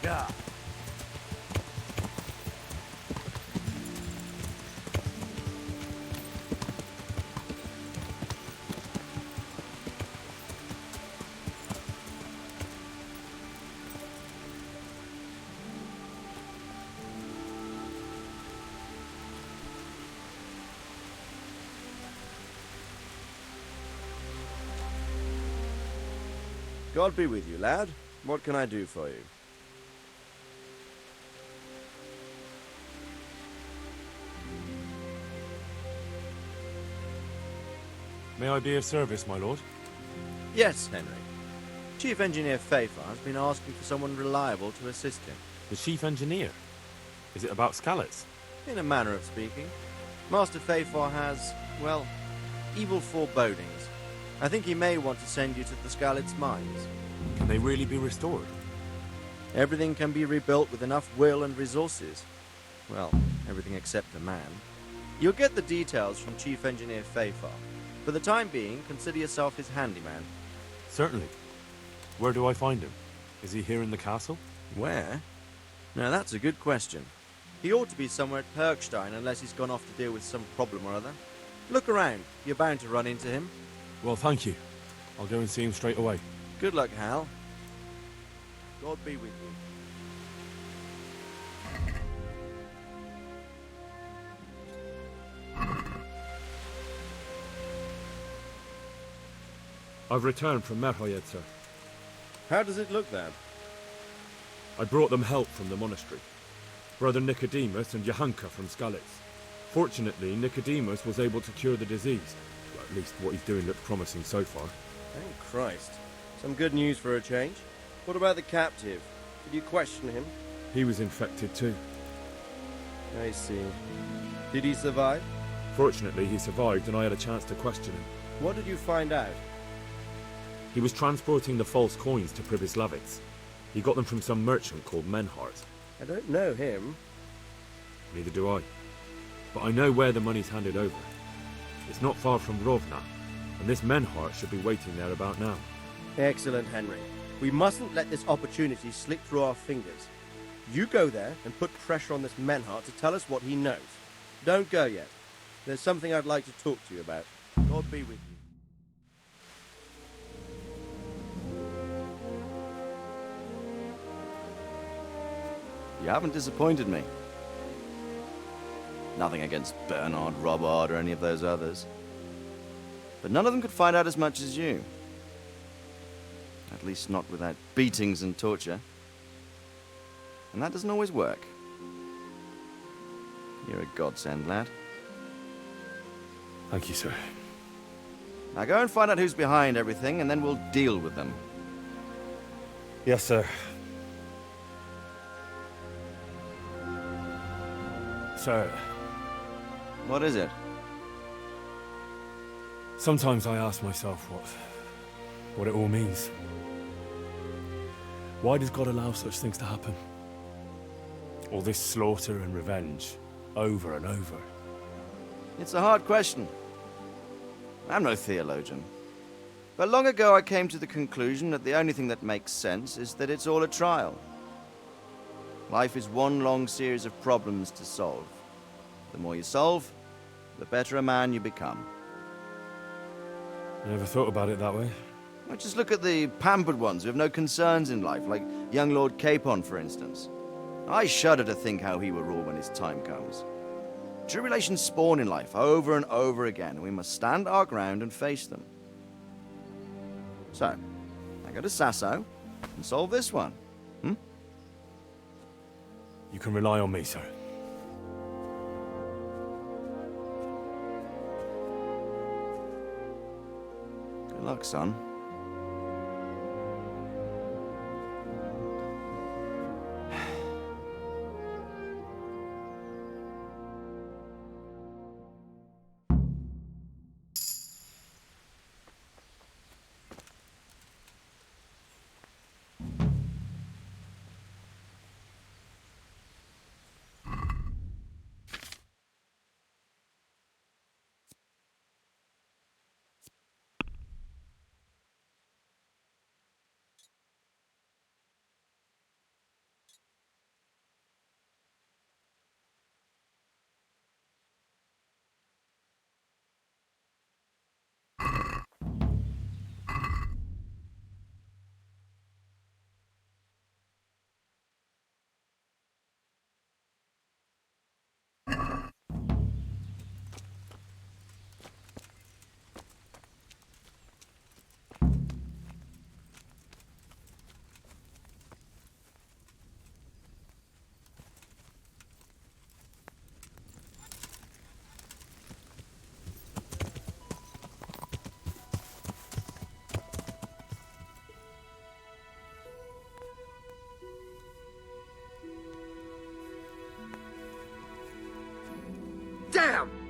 Yeah. God be with you, lad. What can I do for you? May I be of service, my lord? Yes, Henry. Chief Engineer Fafar has been asking for someone reliable to assist him. The chief engineer? Is it about Skalitz? In a manner of speaking. Master Fafar has, well, evil forebodings. I think he may want to send you to the Skalitz mines. Can they really be restored? Everything can be rebuilt with enough will and resources. Well, everything except a man. You'll get the details from Chief Engineer Fafar. For the time being, consider yourself his handyman. Certainly. Where do I find him? Is he here in the castle? Where? Now that's a good question. He ought to be somewhere at Perkstein unless he's gone off to deal with some problem or other. Look around. You're bound to run into him. Well, thank you. I'll go and see him straight away. Good luck, Hal. God be with you. I've returned from Merhoyed, sir. How does it look, then? I brought them help from the monastery. Brother Nicodemus and Johanka from Skalitz. Fortunately, Nicodemus was able to cure the disease. Well, at least what he's doing looks promising so far. Thank Christ. Some good news for a change. What about the captive? Did you question him? He was infected too. I see. Did he survive? Fortunately, he survived and I had a chance to question him. What did you find out? He was transporting the false coins to Privislavitz. He got them from some merchant called Menhart. I don't know him. Neither do I. But I know where the money's handed over. It's not far from Rovna, and this Menhart should be waiting there about now. Excellent, Henry. We mustn't let this opportunity slip through our fingers. You go there and put pressure on this Menhart to tell us what he knows. Don't go yet. There's something I'd like to talk to you about. God be with you. You haven't disappointed me. Nothing against Bernard, Robert, or any of those others. But none of them could find out as much as you. At least not without beatings and torture. And that doesn't always work. You're a godsend, lad. Thank you, sir. Now go and find out who's behind everything, and then we'll deal with them. Yes, sir. Sir. What is it? Sometimes I ask myself what it all means. Why does God allow such things to happen? All this slaughter and revenge, over and over. It's a hard question. I'm no theologian. But long ago I came to the conclusion that the only thing that makes sense is that it's all a trial. Life is one long series of problems to solve. The more you solve, the better a man you become. I never thought about it that way. Well, just look at the pampered ones who have no concerns in life, like young Lord Capon, for instance. I shudder to think how he will rule when his time comes. Tribulations spawn in life over and over again, and we must stand our ground and face them. So, I go to Sasso and solve this one. You can rely on me, sir. Good luck, son. Damn!